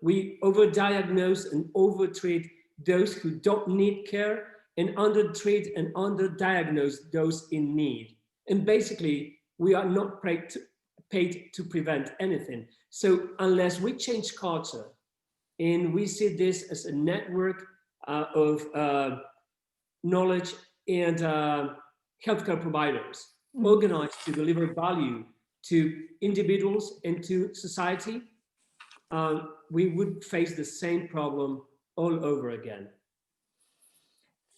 We overdiagnose and overtreat those who don't need care and undertreat and underdiagnose those in need. And basically, we are not paid to prevent anything. So unless we change culture and we see this as a network of knowledge and healthcare providers organized to deliver value to individuals and to society, we would face the same problem all over again.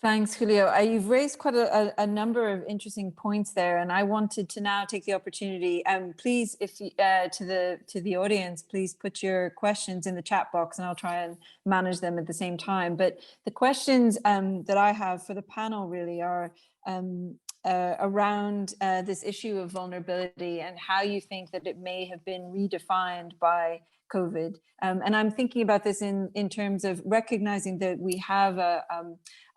Thanks, Julio. You've raised quite a number of interesting points there, and I wanted to now take the opportunity. Please, if to the audience, please put your questions in the chat box, and I'll try and manage them at the same time. But the questions that I have for the panel really are around this issue of vulnerability and how you think that it may have been redefined by COVID. And I'm thinking about this in terms of recognizing that we have a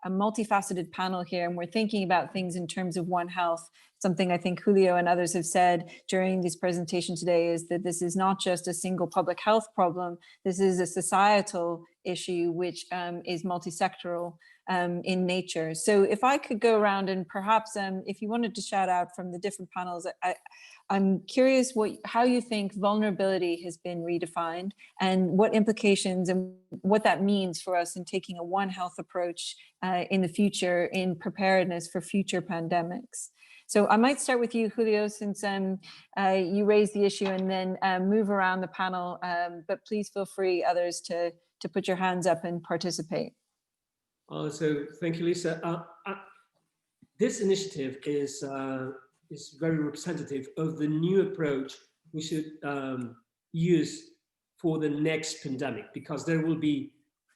multifaceted panel here, and we're thinking about things in terms of One Health. Something I think Julio and others have said during this presentation today is that this is not just a single public health problem. This is a societal issue which is multisectoral in nature. So if I could go around and perhaps if you wanted to shout out from the different panels, I'm curious how you think vulnerability has been redefined and what implications and what that means for us in taking a One Health approach in the future in preparedness for future pandemics. So I might start with you, Julio, since you raised the issue, and then move around the panel, but please feel free, others, to put your hands up and participate. So thank you, Lisa. This initiative is very representative of the new approach we should use for the next pandemic, because there will be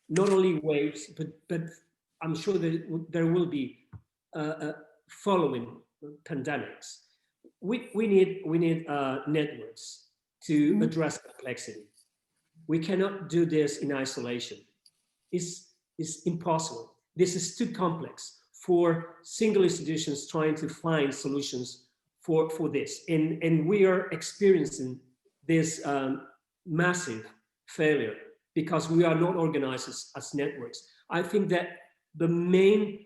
not only waves, but I'm sure that there will be following pandemics. We need networks to address complexity. We cannot do this in isolation. It's impossible. This is too complex for single institutions trying to find solutions for this. And we are experiencing this massive failure because we are not organized as networks. I think that the main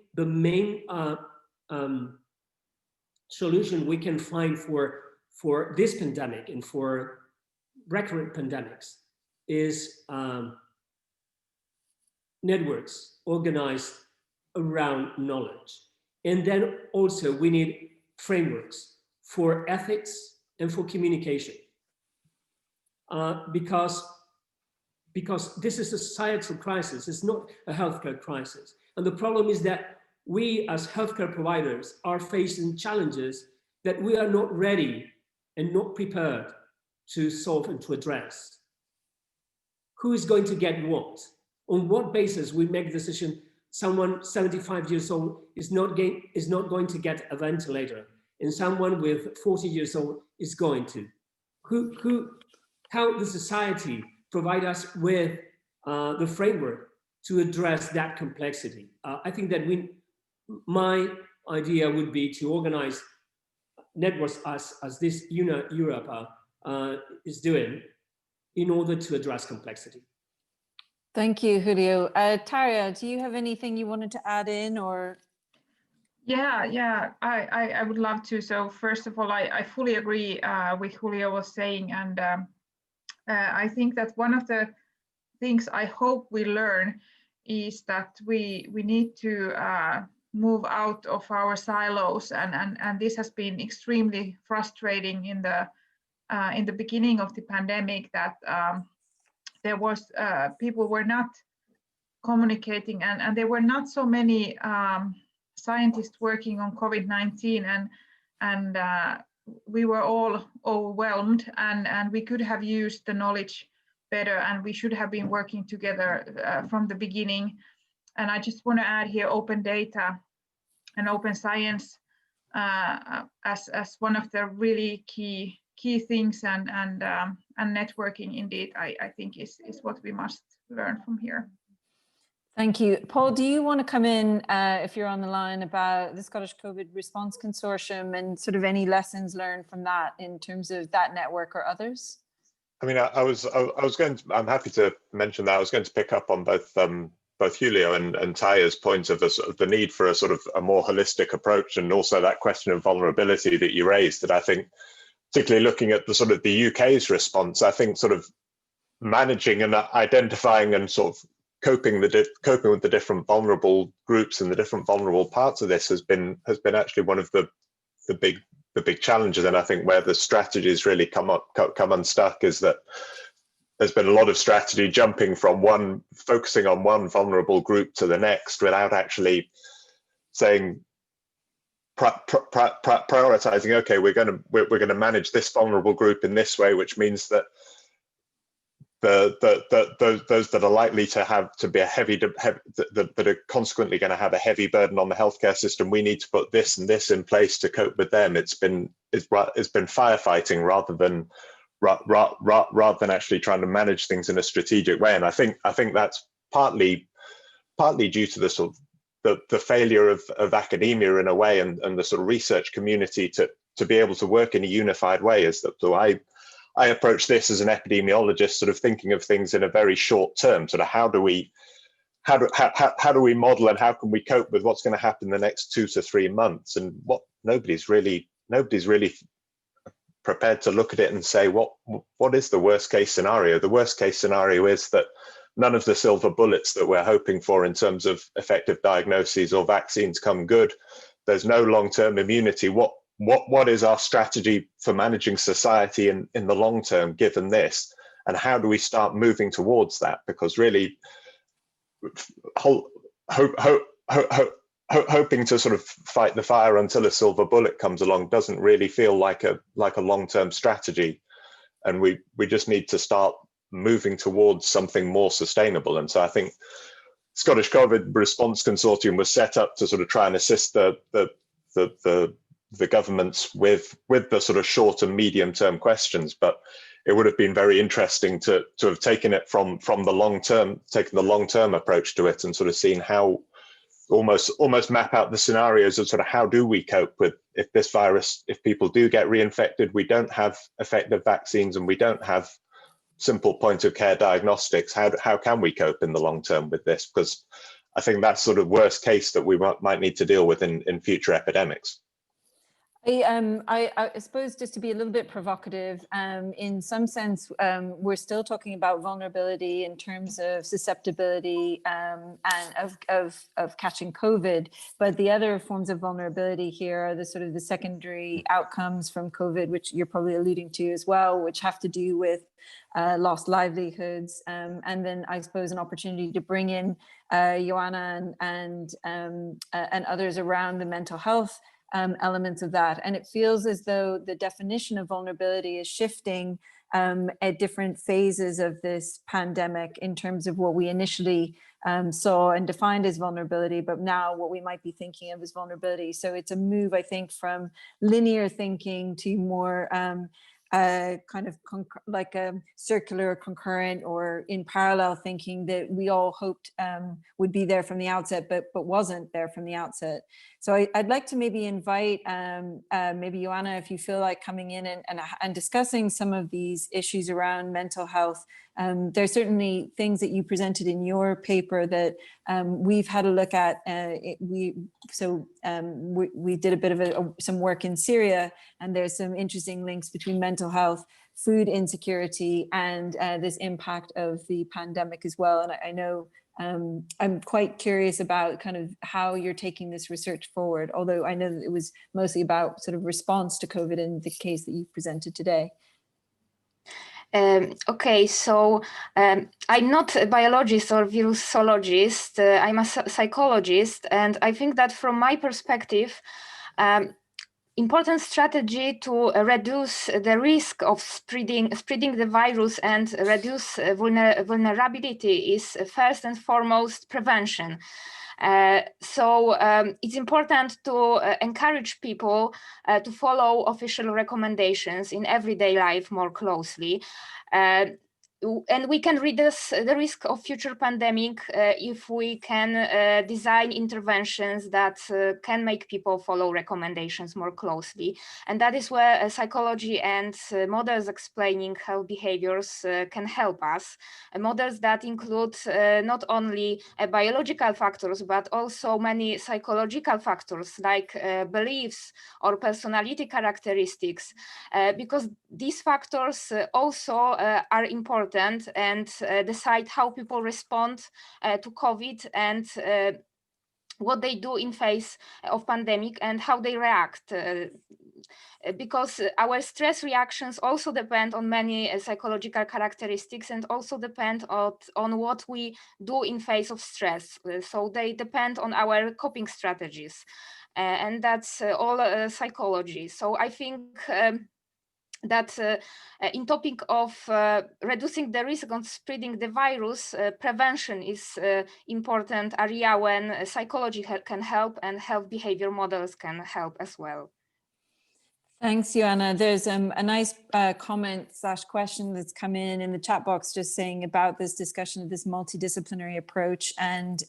solution we can find for this pandemic and for recurrent pandemics is networks organized around knowledge. And then also we need frameworks for ethics and for communication. Because this is a societal crisis, it's not a healthcare crisis. And the problem is that we as healthcare providers are facing challenges that we are not ready and not prepared to solve and to address. Who is going to get what? On what basis we make the decision someone 75 years old is not going to get a ventilator and someone with 40 years old is going to? How does society provide us with the framework to address that complexity? I think that my idea would be to organize networks as this Una Europa is doing in order to address complexity. Thank you, Julio. Tarja, do you have anything you wanted to add in, or? Yeah, I would love to. So first of all, I fully agree with Julio was saying, and I think that one of the things I hope we learn is that we need to move out of our silos, and this has been extremely frustrating in the beginning of the pandemic, that there was people were not communicating, and there were not so many scientists working on COVID-19, and we were all overwhelmed, and we could have used the knowledge better, and we should have been working together from the beginning. And I just want to add here open data and open science as one of the really key things, and networking indeed I think is what we must learn from here. Thank you. Paul, do you want to come in, if you're on the line, about the Scottish COVID Response Consortium and sort of any lessons learned from that in terms of that network or others? I mean, I'm happy to mention that. I was going to pick up on both Julio and Tarja's points of the need for a sort of a more holistic approach, and also that question of vulnerability that you raised, that I think, particularly looking at the sort of the UK's response, I think sort of managing and identifying and sort of coping with the different vulnerable groups and the different vulnerable parts of this has been actually one of the big challenges. And I think where the strategies really come unstuck is that there's been a lot of strategy jumping from focusing on one vulnerable group to the next without actually saying, prioritizing, okay, we're going to manage this vulnerable group in this way, which means that those that are likely to be a heavy that are consequently going to have a heavy burden on the healthcare system. We need to put this and this in place to cope with them. It's been firefighting rather than actually trying to manage things in a strategic way. And I think that's partly due to the sort of the failure of academia in a way, and the sort of research community to be able to work in a unified way. Is that so I approach this as an epidemiologist, sort of thinking of things in a very short term. Sort of how do we model and how can we cope with what's going to happen in the next 2 to 3 months? And what nobody's really prepared to look at it and say what is the worst case scenario. The worst case scenario is that none of the silver bullets that we're hoping for in terms of effective diagnoses or vaccines come good. There's no long-term immunity. What is our strategy for managing society in the long term given this, and how do we start moving towards that? Because really hoping to sort of fight the fire until a silver bullet comes along doesn't really feel like a long-term strategy, and we just need to start moving towards something more sustainable. And so I think Scottish COVID Response Consortium was set up to sort of try and assist the governments with the sort of short and medium term questions, but it would have been very interesting to have taken it from the long term, taken the long term approach to it, and sort of seen how almost map out the scenarios of sort of how do we cope with if this virus, if people do get reinfected, we don't have effective vaccines and we don't have simple point of care diagnostics. How can we cope in the long term with this? Because I think that's sort of worst case that we might need to deal with in future epidemics. I suppose, just to be a little bit provocative, in some sense, we're still talking about vulnerability in terms of susceptibility and of catching COVID, but the other forms of vulnerability here are the sort of the secondary outcomes from COVID, which you're probably alluding to as well, which have to do with lost livelihoods, and then I suppose an opportunity to bring in Joanna and others around the mental health elements of that. And it feels as though the definition of vulnerability is shifting at different phases of this pandemic in terms of what we initially saw and defined as vulnerability, but now what we might be thinking of as vulnerability. So it's a move, I think, from linear thinking to more kind of like a circular, concurrent, or in parallel thinking that we all hoped would be there from the outset, but wasn't there from the outset. So I'd like to maybe invite maybe Joanna, if you feel like coming in and discussing some of these issues around mental health. There's certainly things that you presented in your paper that we've had a look at. We did a bit of some work in Syria, and there's some interesting links between mental health, food insecurity, and this impact of the pandemic as well. And I know I'm quite curious about kind of how you're taking this research forward, although I know that it was mostly about sort of response to COVID in the case that you presented today. Okay, so I'm not a biologist or virusologist, I'm a psychologist, and I think that from my perspective, important strategy to reduce the risk of spreading the virus and reduce vulnerability is first and foremost prevention. So it's important to encourage people to follow official recommendations in everyday life more closely. And we can reduce the risk of future pandemic if we can design interventions that can make people follow recommendations more closely. And that is where psychology and models explaining health behaviors can help us. Models that include not only biological factors, but also many psychological factors like beliefs or personality characteristics, because these factors also are important and decide how people respond to COVID and what they do in face of pandemic and how they react. Because our stress reactions also depend on many psychological characteristics and also depend on what we do in face of stress. So they depend on our coping strategies. And that's all psychology. So I think that in topic of reducing the risk of spreading the virus, prevention is important area when psychology can help and health behavior models can help as well. Thanks, Joanna. There's a nice comment/question that's come in the chat box just saying about this discussion of this multidisciplinary approach and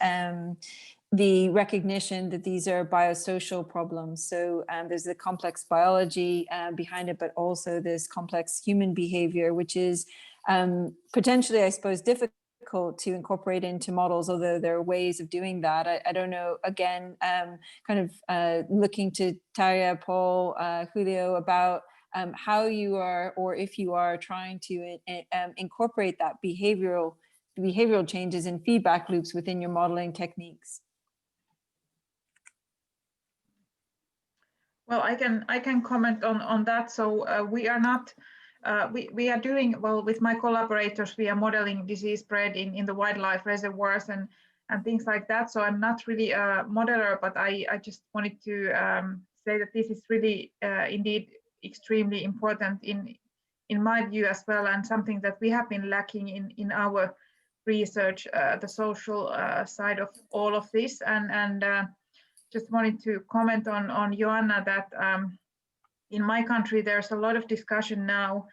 the recognition that these are biosocial problems. So there's the complex biology behind it, but also this complex human behavior, which is potentially, I suppose, difficult to incorporate into models, although there are ways of doing that. I don't know, again, kind of looking to Tarja, Paul, Julio, about how you are, or if you are trying to incorporate that behavioral changes and feedback loops within your modeling techniques. Well, I can comment on that. So we are not, we are doing, well, with my collaborators, we are modeling disease spread in the wildlife reservoirs and things like that. So I'm not really a modeler, but I just wanted to say that this is really indeed extremely important in my view as well, and something that we have been lacking in our research, the social side of all of this. And just wanted to comment on Joanna that in my country there's a lot of discussion now,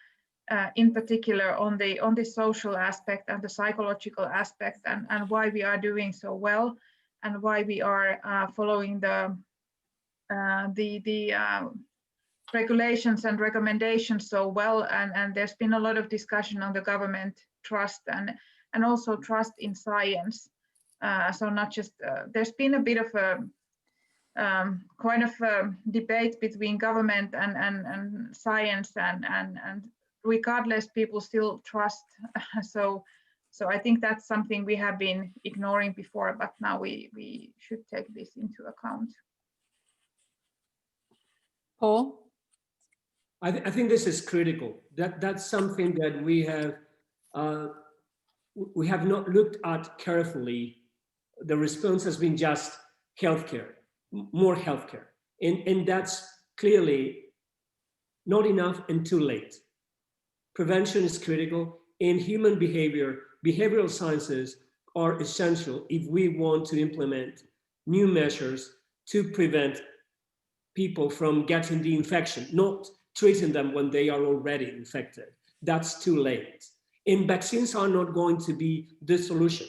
in particular on the social aspect and the psychological aspect, and why we are doing so well, and why we are following the regulations and recommendations so well. And there's been a lot of discussion on the government trust and also trust in science. So not just there's been a bit of a kind of debate between government and science, and regardless, people still trust. So I think that's something we have been ignoring before, but now we should take this into account. Paul? I think this is critical. That's something that we have not looked at carefully. The response has been just healthcare, more healthcare, and that's clearly not enough and too late. Prevention is critical, and human behavioral sciences are essential if we want to implement new measures to prevent people from getting the infection, not treating them when they are already infected. That's too late. And vaccines are not going to be the solution.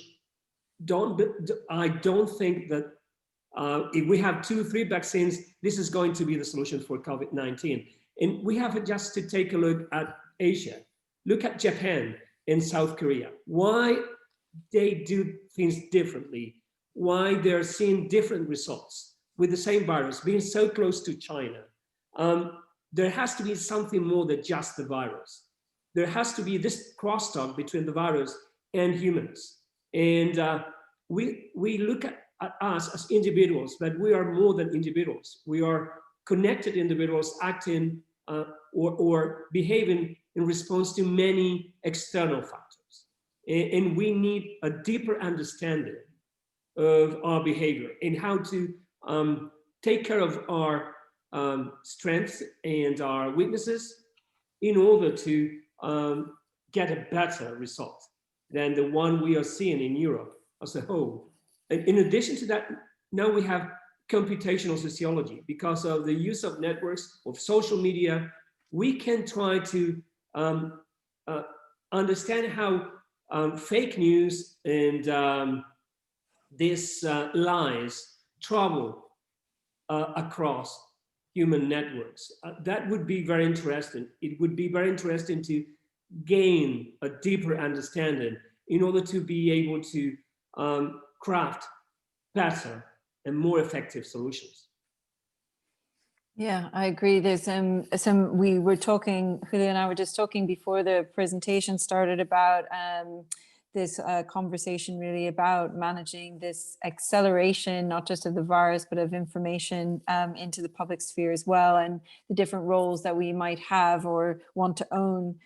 I don't think that if we have 2-3 vaccines, this is going to be the solution for COVID-19. And we have just to take a look at Asia. Look at Japan and South Korea. Why they do things differently, why they're seeing different results with the same virus, being so close to China. There has to be something more than just the virus. There has to be this crosstalk between the virus and humans. And we look at us as individuals, but we are more than individuals. We are connected individuals acting or behaving in response to many external factors. And we need a deeper understanding of our behavior and how to take care of our strengths and our weaknesses in order to get a better result than the one we are seeing in Europe as a whole. And in addition to that, now we have computational sociology. Because of the use of networks, of social media, we can try to understand how fake news and these lies travel across human networks. That would be very interesting. It would be very interesting to gain a deeper understanding in order to be able to craft better and more effective solutions. Yeah, I agree. There's we were talking, Julio and I were just talking before the presentation started about this conversation really about managing this acceleration, not just of the virus, but of information into the public sphere as well, and the different roles that we might have or want to own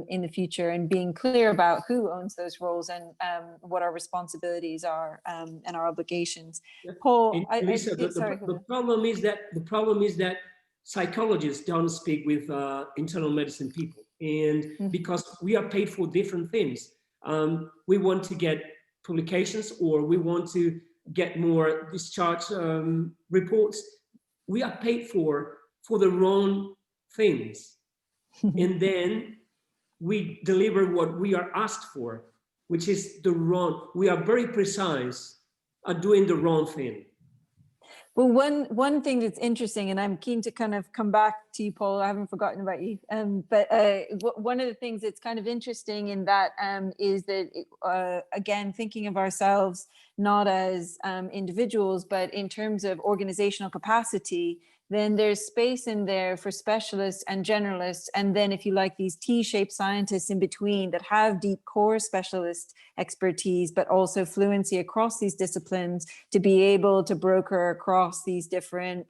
in the future, and being clear about who owns those roles and what our responsibilities are and our obligations. Paul, Lisa, the problem is that psychologists don't speak with internal medicine people, and because we are paid for different things. We want to get publications, or we want to get more discharge reports. We are paid for the wrong things. And then we deliver what we are asked for, which is the wrong. We are very precise at doing the wrong thing. Well, one thing that's interesting, and I'm keen to kind of come back to you, Paul, I haven't forgotten about you, but one of the things that's kind of interesting in that is that, again, thinking of ourselves not as individuals, but in terms of organizational capacity, then there's space in there for specialists and generalists. And then, if you like, these T-shaped scientists in between that have deep core specialist expertise, but also fluency across these disciplines to be able to broker across these different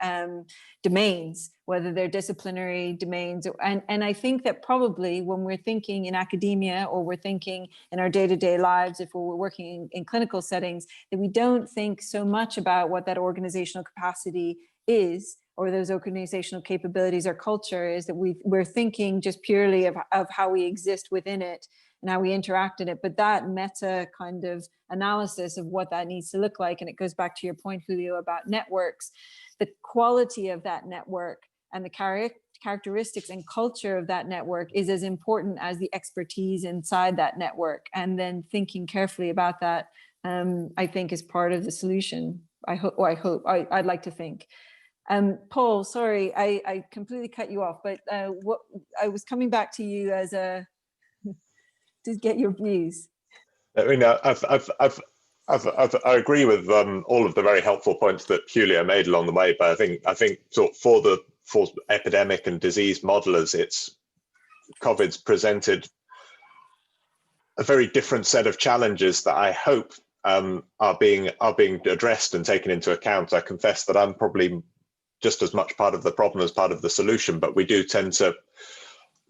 domains, whether they're disciplinary domains. And I think that probably when we're thinking in academia, or we're thinking in our day-to-day lives, if we're working in clinical settings, that we don't think so much about what that organizational capacity is, or those organizational capabilities or culture is, that we're thinking just purely of how we exist within it and how we interact in it. But that meta kind of analysis of what that needs to look like, and it goes back to your point, Julio, about networks, the quality of that network and the characteristics and culture of that network is as important as the expertise inside that network. And then thinking carefully about that, I think, is part of the solution. I'd like to think. Paul, sorry, I completely cut you off, but what I was coming back to you as to get your views. I mean, I agree with all of the very helpful points that Julio made along the way, but I think sort of for epidemic and disease modelers, COVID's presented a very different set of challenges that I hope are being addressed and taken into account. I confess that I'm probably just as much part of the problem as part of the solution, but we do tend to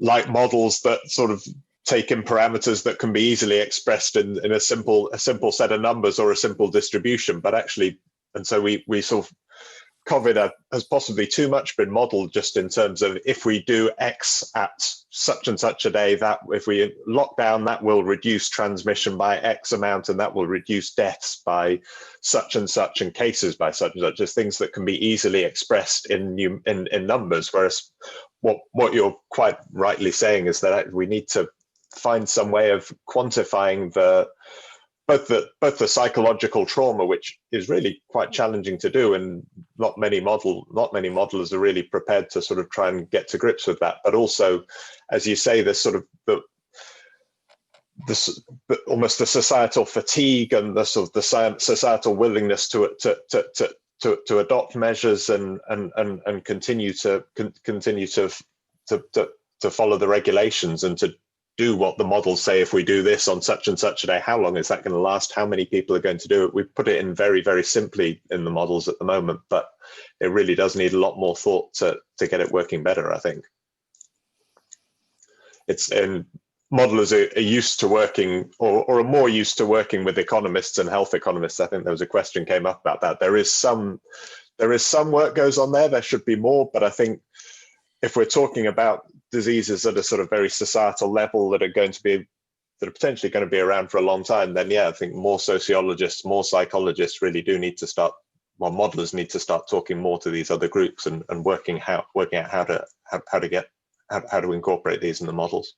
like models that sort of take in parameters that can be easily expressed in a simple set of numbers or a simple distribution. But actually, and so we sort of, COVID has possibly too much been modeled just in terms of, if we do X at such and such a day, that if we lock down, that will reduce transmission by X amount, and that will reduce deaths by such and such, and cases by such and such, as things that can be easily expressed in numbers. Whereas what you're quite rightly saying is that we need to find some way of quantifying both the psychological trauma, which is really quite challenging to do, and not many modelers are really prepared to sort of try and get to grips with that. But also, as you say, this sort of almost the societal fatigue and the sort of the societal willingness to adopt measures and continue to follow the regulations and to do what the models say. If we do this on such and such a day, how long is that going to last? How many people are going to do it? We put it in very, very simply in the models at the moment, but it really does need a lot more thought to get it working better, I think. And modelers are used to working, or are more used to working with economists and health economists. I think there was a question came up about that. There is some work goes on there. There should be more, but I think if we're talking about diseases at a sort of very societal level that are potentially going to be around for a long time, then yeah, I think more sociologists, more psychologists really do need to start. Well, modelers need to start talking more to these other groups and working out how to incorporate these in the models.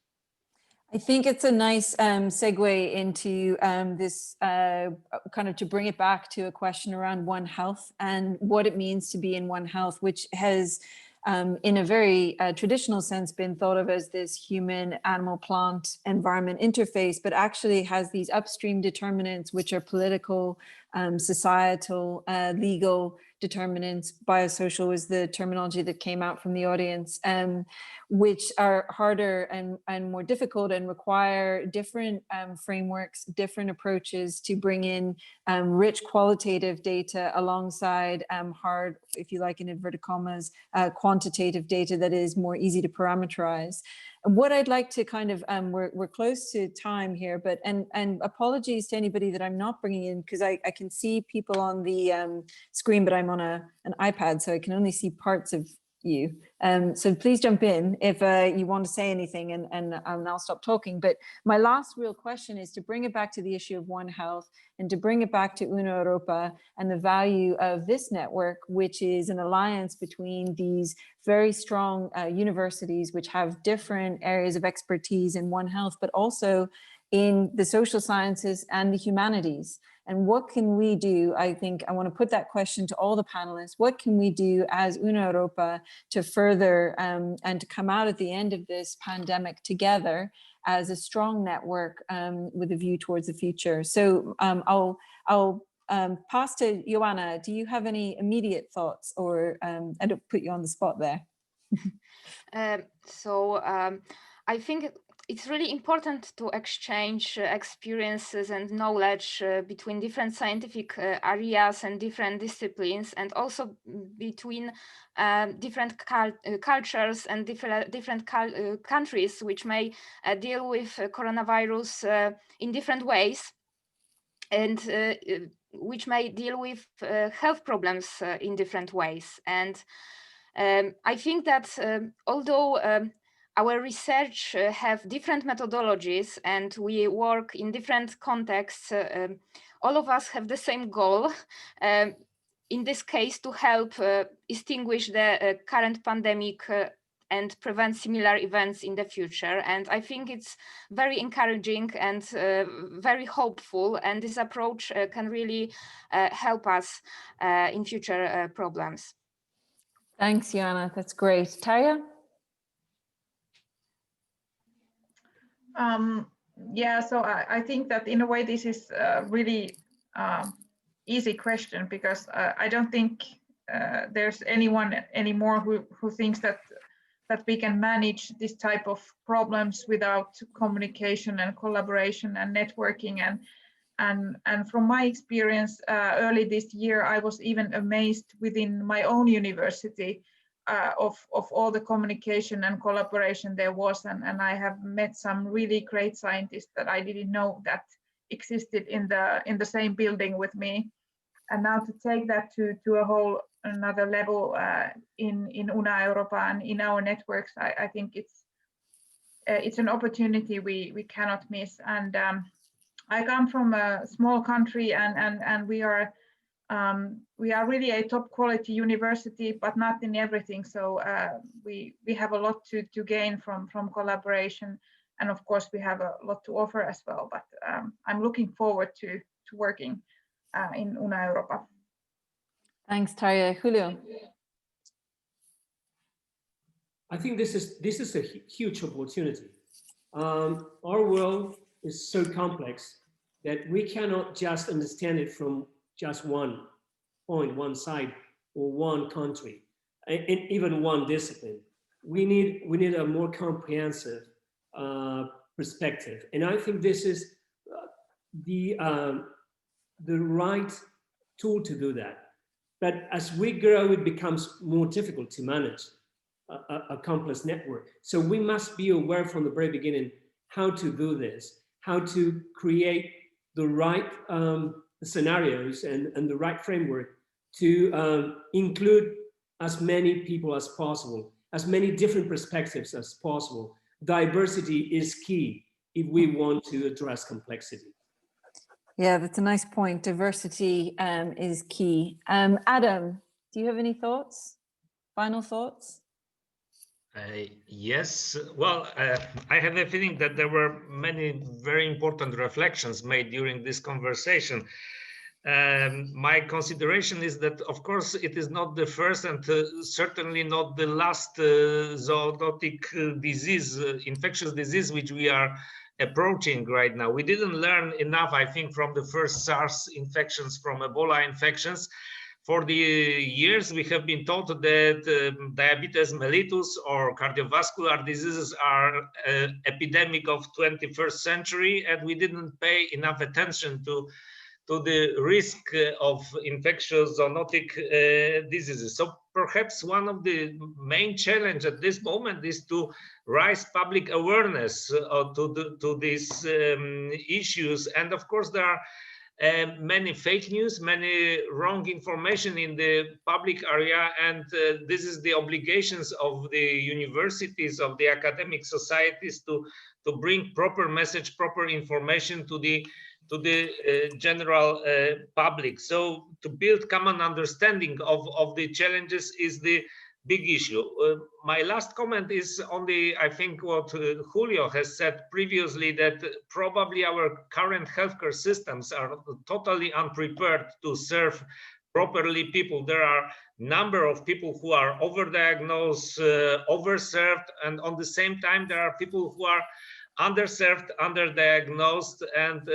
I think it's a nice segue into this kind of to bring it back to a question around One Health and what it means to be in One Health, which has in a very traditional sense been thought of as this human, animal, plant, environment interface, but actually has these upstream determinants, which are political, societal, legal determinants. Biosocial is the terminology that came out from the audience, which are harder and more difficult and require different frameworks, different approaches to bring in rich qualitative data alongside hard, if you like, in inverted commas, quantitative data that is more easy to parameterize. What I'd like to kind of, we're close to time here, but, and apologies to anybody that I'm not bringing in, because I can see people on the screen, but I'm on an iPad, so I can only see parts of you. So please jump in if you want to say anything, and I'll stop talking. But my last real question is to bring it back to the issue of One Health and to bring it back to Una Europa and the value of this network, which is an alliance between these very strong universities, which have different areas of expertise in One Health, but also in the social sciences and the humanities. And what can we do? I think I want to put that question to all the panelists. What can we do as Una Europa to further and to come out at the end of this pandemic together as a strong network with a view towards the future? So I'll pass to Joanna. Do you have any immediate thoughts, or I don't put you on the spot there? I think it's really important to exchange experiences and knowledge between different scientific areas and different disciplines, and also between different cultures and different countries which may deal with coronavirus in different ways, and which may deal with health problems in different ways. And I think that although our research have different methodologies and we work in different contexts, all of us have the same goal, in this case to help extinguish the current pandemic and prevent similar events in the future. And I think it's very encouraging and very hopeful, and this approach can really help us in future problems. Thanks, Joanna. That's great. Tarja? Yeah, so I think that in a way this is a really easy question, because I don't think there's anyone anymore who thinks that we can manage this type of problems without communication and collaboration and networking. And from my experience early this year, I was even amazed within my own university of all the communication and collaboration there was, and I have met some really great scientists that I didn't know that existed in the same building with me. And now to take that to a whole another level in Una Europa and in our networks, I think it's an opportunity we cannot miss. And I come from a small country, and we are really a top quality university, but not in everything. So we have a lot to gain from collaboration, and of course we have a lot to offer as well. But I'm looking forward to working in Una Europa. Thanks, Tarja. Julio? I think this is a huge opportunity. Our world is so complex that we cannot just understand it from just one point, one side, or one country, and even one discipline. We need a more comprehensive perspective, and I think this is the right tool to do that. But as we grow, it becomes more difficult to manage a complex network. So we must be aware from the very beginning how to do this, how to create the right scenarios and the right framework to include as many people as possible, as many different perspectives as possible. Diversity is key if we want to address complexity. Yeah, that's a nice point. Diversity is key. Adam, do you have any thoughts? Final thoughts? Yes. Well, I have a feeling that there were many very important reflections made during this conversation. My consideration is that, of course, it is not the first and certainly not the last zoonotic disease, infectious disease, which we are approaching right now. We didn't learn enough, I think, from the first SARS infections, from Ebola infections. For the years, we have been taught that diabetes mellitus or cardiovascular diseases are an epidemic of 21st century, and we didn't pay enough attention to the risk of infectious zoonotic diseases. So perhaps one of the main challenges at this moment is to raise public awareness to these issues. And of course, there are many fake news, many wrong information in the public area, and this is the obligations of the universities, of the academic societies to bring proper message, proper information to the general public. So to build common understanding of the challenges is the big issue. My last comment is on the, I think what Julio has said previously, that probably our current healthcare systems are totally unprepared to serve properly people. There are number of people who are overdiagnosed, overserved, and on the same time there are people who are underserved, underdiagnosed, and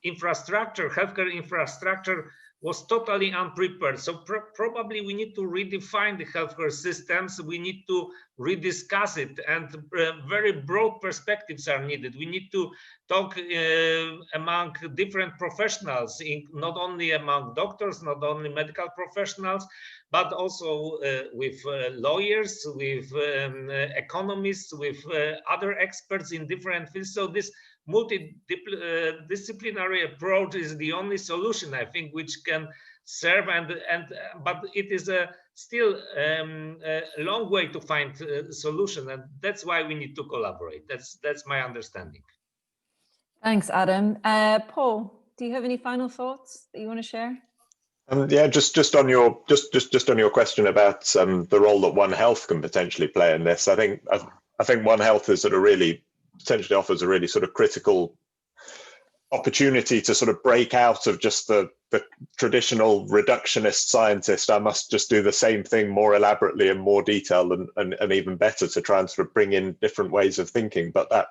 infrastructure, healthcare infrastructure was totally unprepared. So probably we need to redefine the healthcare systems. We need to rediscuss it, and very broad perspectives are needed. We need to talk among different professionals, not only among doctors, not only medical professionals, but also with lawyers, with economists, with other experts in different fields. So this multidisciplinary approach is the only solution, I think, which can serve, but it is still a long way to find a solution, and that's why we need to collaborate. That's my understanding. Thanks, Adam. Paul, do you have any final thoughts that you want to share? Yeah, just on your question about the role that One Health can potentially play in this. I think One Health is potentially offers a really sort of critical opportunity to sort of break out of just the traditional reductionist scientist. I must just do the same thing more elaborately and more detailed and even better, to try and sort of bring in different ways of thinking. But that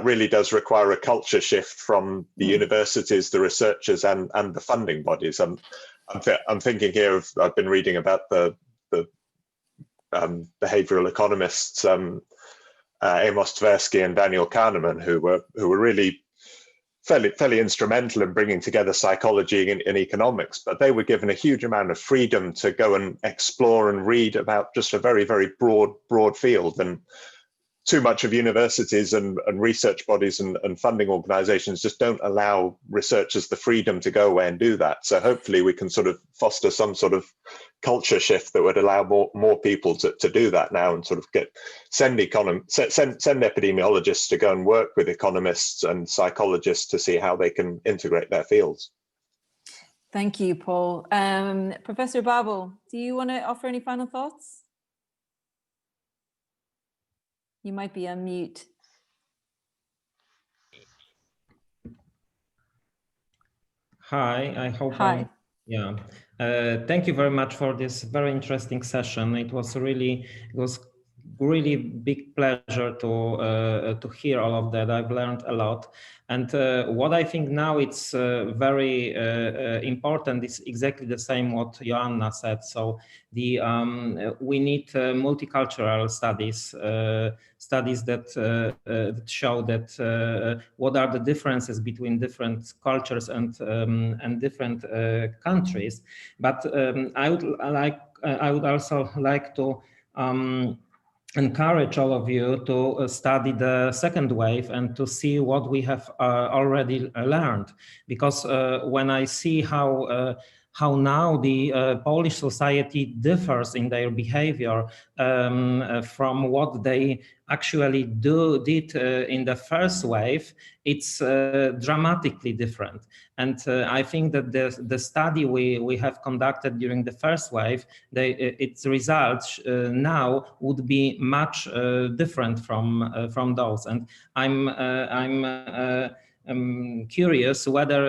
really does require a culture shift from the universities, the researchers, and the funding bodies. I'm thinking here of, I've been reading about the behavioral economists Amos Tversky and Daniel Kahneman, who were really fairly instrumental in bringing together psychology and economics, but they were given a huge amount of freedom to go and explore and read about just a very, very broad field. And too much of universities and research bodies and funding organizations just don't allow researchers the freedom to go away and do that. So hopefully we can sort of foster some sort of culture shift that would allow more people to do that now, and sort of send epidemiologists to go and work with economists and psychologists to see how they can integrate their fields. Thank you, Paul. Professor Babel, do you want to offer any final thoughts? You might be on mute. Hi, I hope. Hi. Yeah. Thank you very much for this very interesting session. It was really big pleasure to hear all of that. I've learned a lot. And what I think now it's very important is exactly the same what Joanna said. So we need multicultural studies, studies that show that what are the differences between different cultures and different countries. But I would also like to encourage all of you to study the second wave and to see what we have already learned, because when I see how now the Polish society differs in their behavior from what they actually did in the first wave, it's dramatically different. And I think that the study we have conducted during the first wave, its results now would be much different from those. And I'm curious whether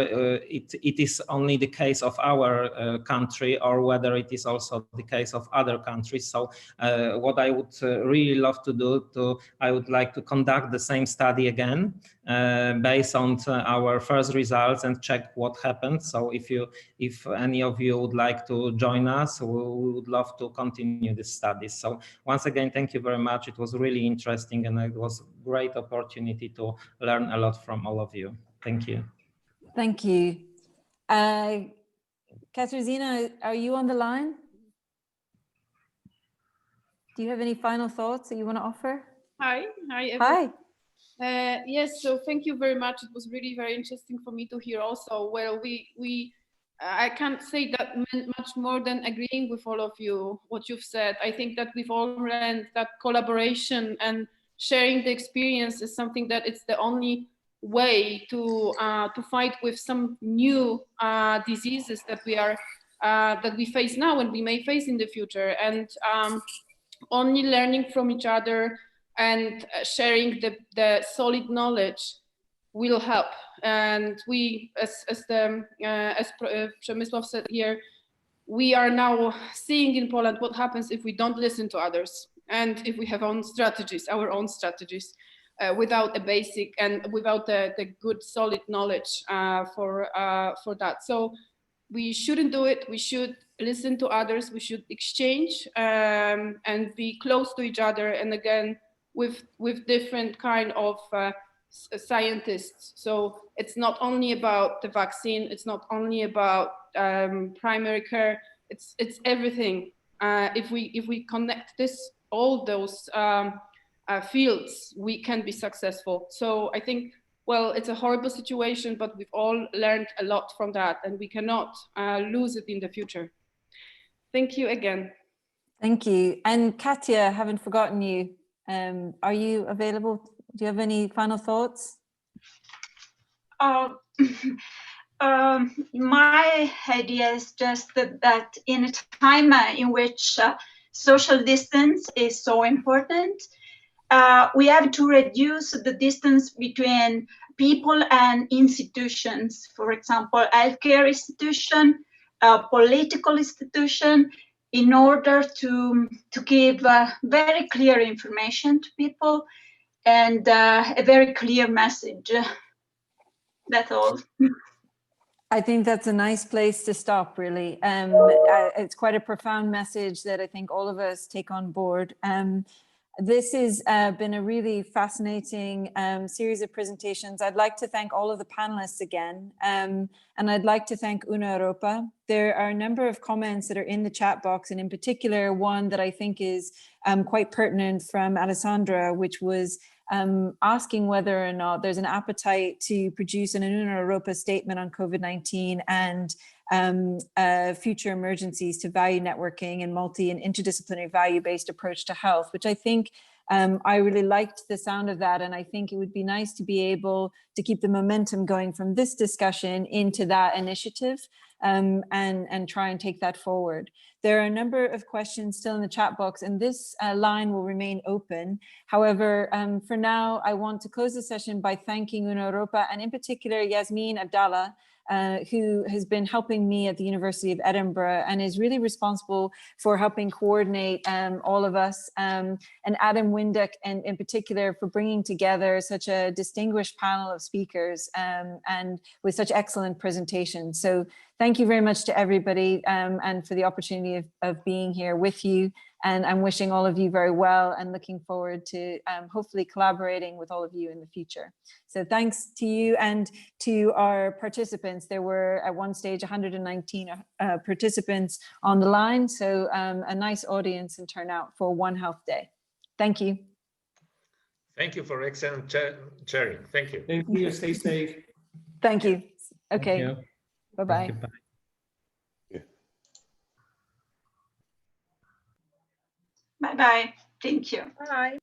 it is only the case of our country or whether it is also the case of other countries. So what I would really love to do, I would like to conduct the same study again based on our first results and check what happened. So if any of you would like to join us, we would love to continue this study. So once again, thank you very much. It was really interesting, and it was a great opportunity to learn a lot from all of you. Thank you. Thank you. Katarzyna, are you on the line? Do you have any final thoughts that you want to offer? Hi. Hi. Yes, so thank you very much. It was really very interesting for me to hear also. Well, I can't say that much more than agreeing with all of you, what you've said. I think that we've all learned that collaboration and sharing the experience is something that it's the only way to fight with some new diseases that we face now and we may face in the future. And only learning from each other and sharing the solid knowledge will help. And we, as Przemysław said here, we are now seeing in Poland what happens if we don't listen to others and if we have our own strategies, without a basic and without the good solid knowledge for that. So we shouldn't do it. We should listen to others. We should exchange and be close to each other. And again, with different kind of scientists. So it's not only about the vaccine. It's not only about primary care. It's everything. If we connect all those fields, we can be successful. So I think, well, it's a horrible situation, but we've all learned a lot from that, and we cannot lose it in the future. Thank you again. Thank you. And Katia, haven't forgotten you. Are you available? Do you have any final thoughts? My idea is just that in a time in which social distance is so important, we have to reduce the distance between people and institutions. For example, healthcare institution, political institution, in order to give very clear information to people and a very clear message. That's all. I think that's a nice place to stop, really. It's quite a profound message that I think all of us take on board. This has been a really fascinating series of presentations. I'd like to thank all of the panelists again, and I'd like to thank Una Europa. There are a number of comments that are in the chat box, and in particular, one that I think is quite pertinent from Alessandra, which was asking whether or not there's an appetite to produce an Una Europa statement on COVID-19 and future emergencies to value networking and multi and interdisciplinary value-based approach to health, which I think I really liked the sound of that. And I think it would be nice to be able to keep the momentum going from this discussion into that initiative and try and take that forward. There are a number of questions still in the chat box, and this line will remain open. However, for now, I want to close the session by thanking Una Europa and in particular Yasmin Abdallah, who has been helping me at the University of Edinburgh and is really responsible for helping coordinate all of us, and Adam Windick in particular for bringing together such a distinguished panel of speakers and with such excellent presentations. So thank you very much to everybody and for the opportunity of being here with you. And I'm wishing all of you very well and looking forward to hopefully collaborating with all of you in the future. So thanks to you and to our participants. There were at one stage 119 participants on the line. So a nice audience and turnout for One Health Day. Thank you. Thank you for excellent sharing. Thank you. Thank you. Stay safe. Thank you. Okay. Bye-bye. Yeah. Bye-bye. Thank you. Bye.